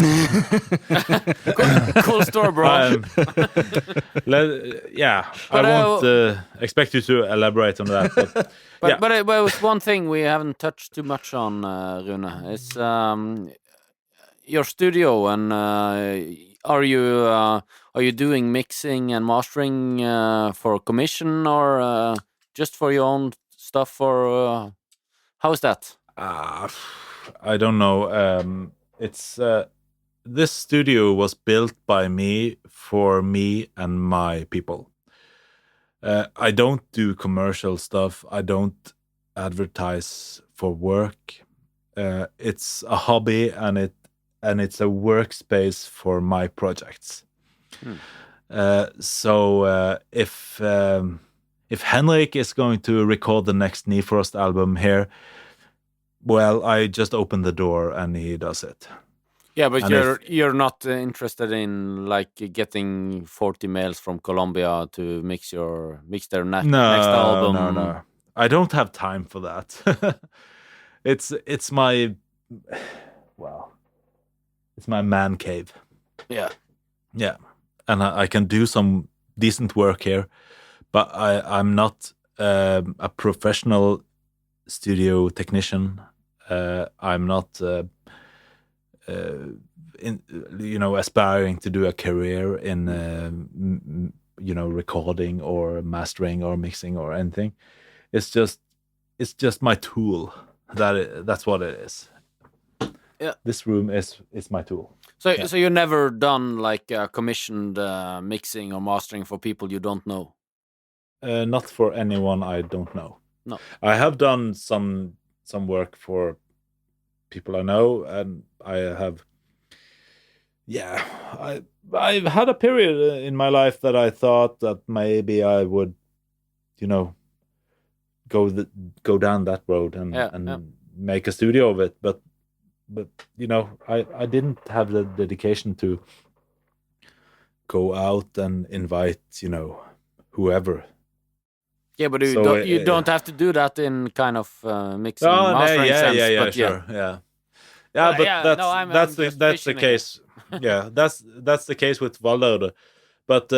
Cool story, bro. I won't expect you to elaborate on that. But it was one thing we haven't touched too much on, Rune. It's your studio, and are you doing mixing and mastering for commission or just for your own stuff? Or how is that? I don't know. It's this studio was built by me for me and my people. I don't do commercial stuff. I don't advertise for work. It's a hobby, and it's a workspace for my projects. So if Henrik is going to record the next Nifrost album here, well, I just open the door and he does it. Yeah, but you're not interested in like getting 40 males from Colombia to mix their next album. No. I don't have time for that. it's my it's my man cave. Yeah. Yeah, and I can do some decent work here, but I'm not a professional studio technician. I'm not aspiring to do a career in recording or mastering or mixing or anything. It's just my tool. That's what it is. Yeah. This room is my tool. So you never done like commissioned mixing or mastering for people you don't know? Not for anyone I don't know. No. I have done some work for people I know, and I have. Yeah, I've had a period in my life that I thought that maybe I would, go down that road and make a studio of it, but I didn't have the dedication to go out and invite whoever. Yeah, but you don't have to do that in kind of mixing mastering sense. But sure, yeah. Well, But yeah, that's no, I'm that's just the fishing case. Yeah, that's the case with Valder. But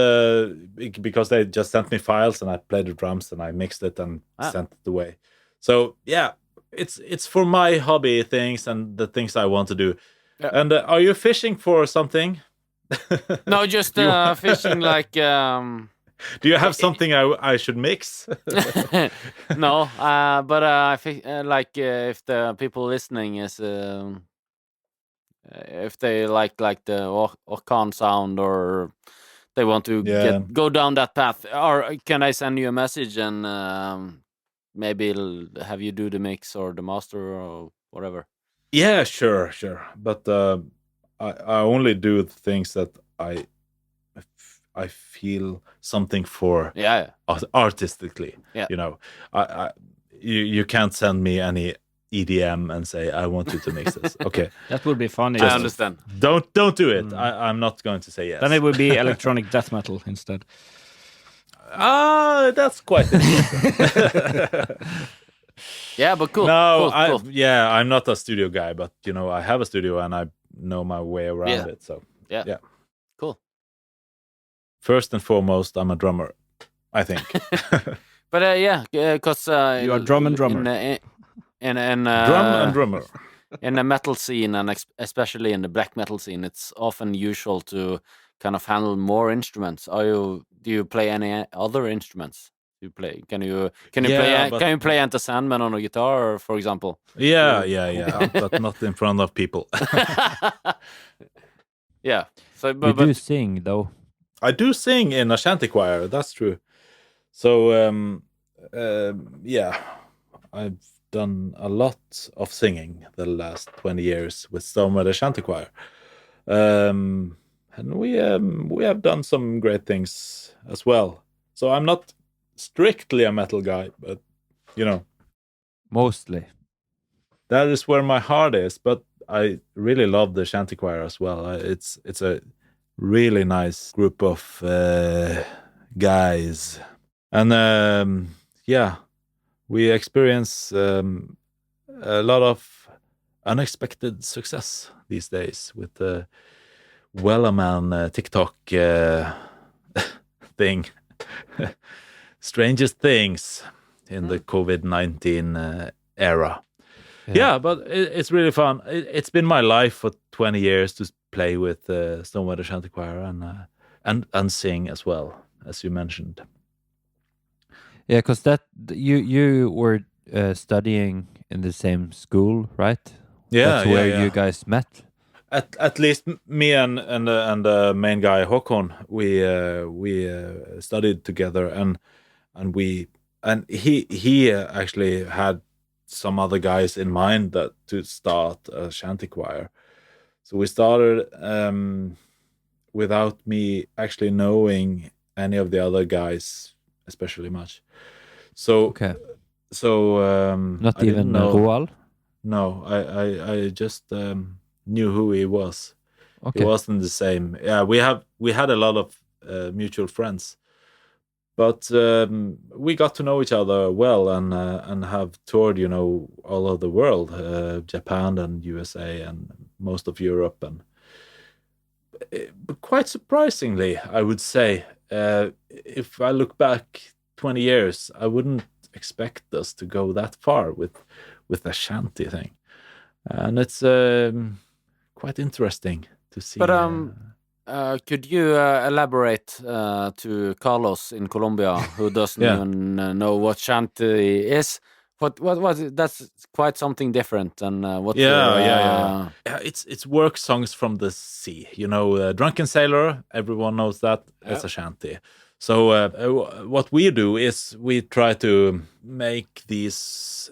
because they just sent me files and I played the drums and I mixed it and sent it away. So yeah, it's for my hobby things and the things I want to do. Yeah. And are you fishing for something? No, just fishing like. Do you have something I should mix? No, but I think if the people listening is if they like the Orkan sound or they want to go down that path, or can I send you a message and maybe have you do the mix or the master or whatever? Yeah, sure. But I only do things that I feel something for. Yeah. Artistically. Yeah. You can't send me any EDM and say I want you to mix this. Okay. That would be funny. I understand. Don't do it. I'm not going to say yes. Then it would be electronic death metal instead. That's quite interesting. Yeah, but cool. No, cool. I'm not a studio guy, but I have a studio and I know my way around it. So yeah. Cool. First and foremost, I'm a drummer, I think. But because you are drum and drummer. Drum and drummer. In the metal scene, and especially in the black metal scene, it's often usual to kind of handle more instruments. Do you play any other instruments? You play? Can you play Enter Sandman on a guitar, for example? Yeah, but not in front of people. Yeah. So, you do sing though. I do sing in a shanty choir. That's true. So I've done a lot of singing the last 20 years with Stormweather Shanty Choir, and we have done some great things as well. So I'm not strictly a metal guy, but mostly that is where my heart is. But I really love the shanty choir as well. It's a really nice group of guys, and we experience a lot of unexpected success these days with the Wellerman TikTok thing. Strangest things in the COVID-19 era. Yeah, but it's really fun. It's been my life for 20 years to play with Stormweather Shanty Choir and sing as well, as you mentioned. Yeah, because you were studying in the same school, right? Yeah, that's where you guys met. At least me and the main guy Håkon, we studied together, and he actually had some other guys in mind that to start a shanty choir. So we started without me actually knowing any of the other guys especially much. So okay. So not even Roald? No, I just knew who he was. Okay. He wasn't the same. Yeah, we had a lot of mutual friends, But we got to know each other well and have toured, all over the world, Japan and USA and most of Europe. And but quite surprisingly, I would say, if I look back 20 years, I wouldn't expect us to go that far with the shanty thing. And it's quite interesting to see. But could you elaborate to Carlos in Colombia, who doesn't even know what shanty is? What that's quite something different than what? Yeah. It's work songs from the sea. Drunken Sailor. Everyone knows that. It's a shanty. So what we do is we try to make these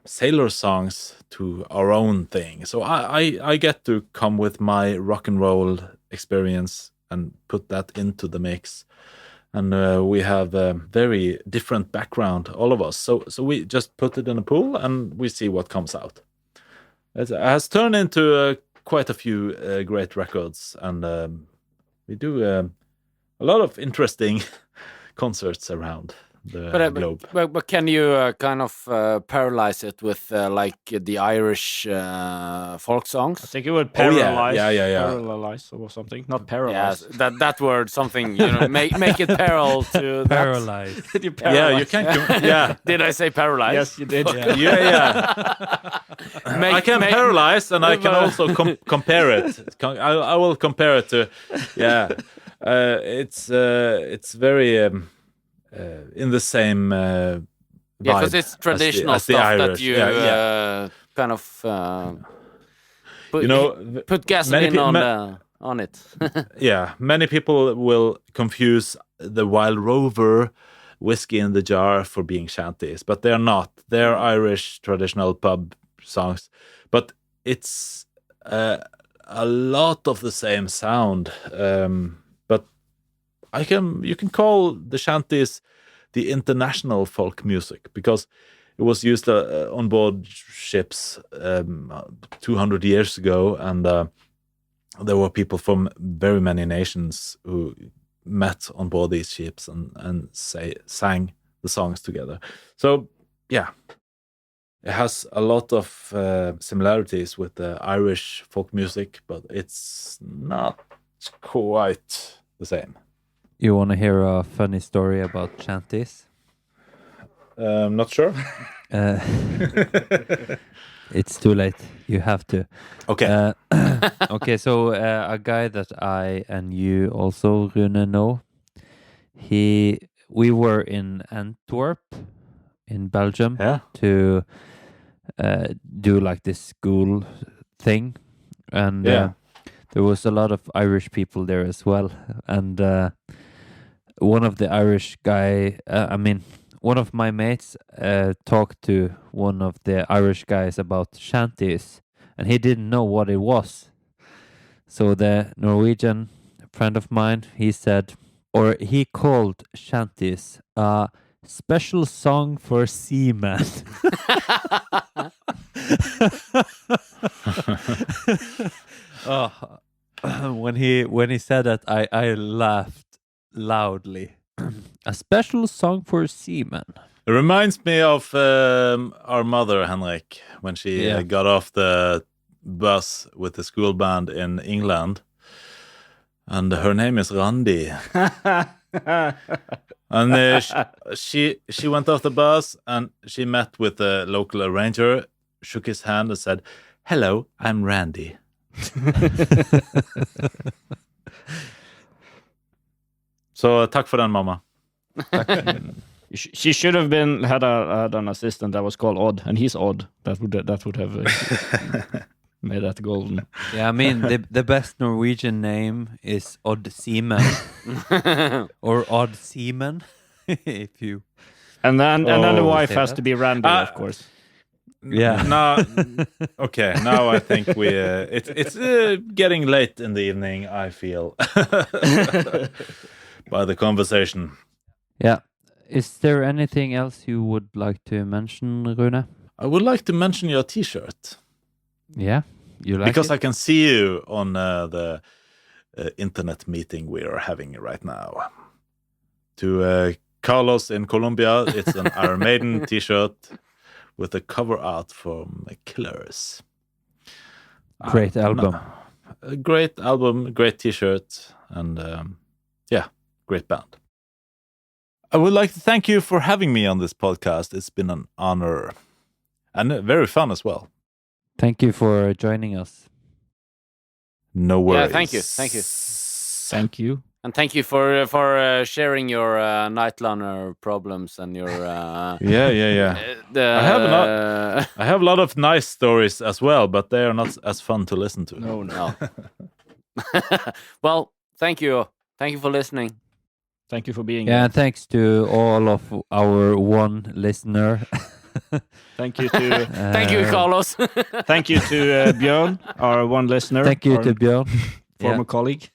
sailor songs to our own thing. So I get to come with my rock and roll experience and put that into the mix. And we have a very different background, all of us. So we just put it in a pool and we see what comes out. It has turned into quite a few great records, and we do a lot of interesting concerts around the globe. But can you kind of parallelize it with like the Irish folk songs? I think it would paralyze. Yeah. Paralyze or something. Not paralyze. Yeah, that word, something, make it parallel to Paralyze. Yeah, you can. Yeah. Did I say paralyze? Yes, you did. Yeah. I can paralyze, and I can also compare it. I will compare it to. Yeah, it's very. In the same vibe, because it's traditional as the stuff Irish. that you kind of put gasoline on it. Yeah, many people will confuse the Wild Rover whiskey in the jar for being shanties, but they're not. They're Irish traditional pub songs, but it's a lot of the same sound. You can call the shanties the international folk music because it was used on board ships 200 years ago, and there were people from very many nations who met on board these ships and sang the songs together. So, yeah, it has a lot of similarities with the Irish folk music, but it's not quite the same. You want to hear a funny story about shanties? Not sure. It's too late. You have to. Okay. Okay, so a guy that I and you also, Rune, know, we were in Antwerp in Belgium to do like this school thing, and there was a lot of Irish people there as well, and one of the Irish guy, one of my mates talked to one of the Irish guys about shanties, and he didn't know what it was. So the Norwegian friend of mine, he called shanties a special song for seamen. When he said that, I laughed loudly. A special song for seamen. It reminds me of our mother, Henrik, when she got off the bus with the school band in England. And her name is Randi. And she went off the bus and she met with the local arranger, shook his hand and said, "Hello, I'm Randy." So tack for den, mamma. She should have had an assistant that was called Odd, and he's Odd. That would have made that golden. Yeah, I mean the best Norwegian name is Odd Seaman or Odd Seaman, if you. And then the wife has to be Randy, of course. Yeah. Okay. Now I think it's getting late in the evening, I feel, by the conversation. Yeah. Is there anything else you would like to mention, Rune? I would like to mention your T-shirt. Yeah, you like because it? I can see you on the internet meeting we are having right now. To Carlos in Colombia, it's an Iron Maiden t-shirt with a cover art from Killers. Great album. A great album, great t-shirt, and great band. I would like to thank you for having me on this podcast. It's been an honor and very fun as well. Thank you for joining us. No worries. Yeah, thank you. Thank you. And thank you for sharing your nightliner problems and your Yeah. I have a lot of nice stories as well, but they are not as fun to listen to. No. Well, thank you for listening. Thank you for being Yeah, here. and thanks to all of our one listener. Thank you to Thank you, Carlos. thank you to Björn, our one listener. Thank you our to Björn. former colleague.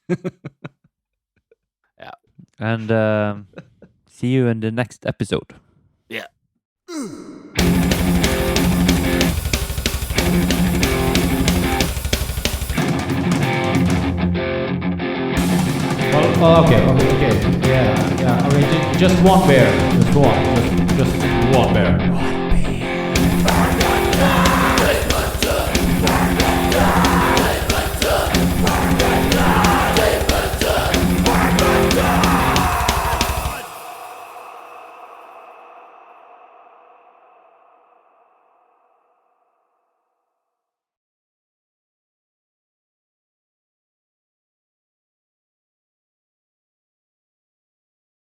And see you in the next episode. Yeah. Well, okay. Yeah. I mean, just one bear. Just one. Just one bear.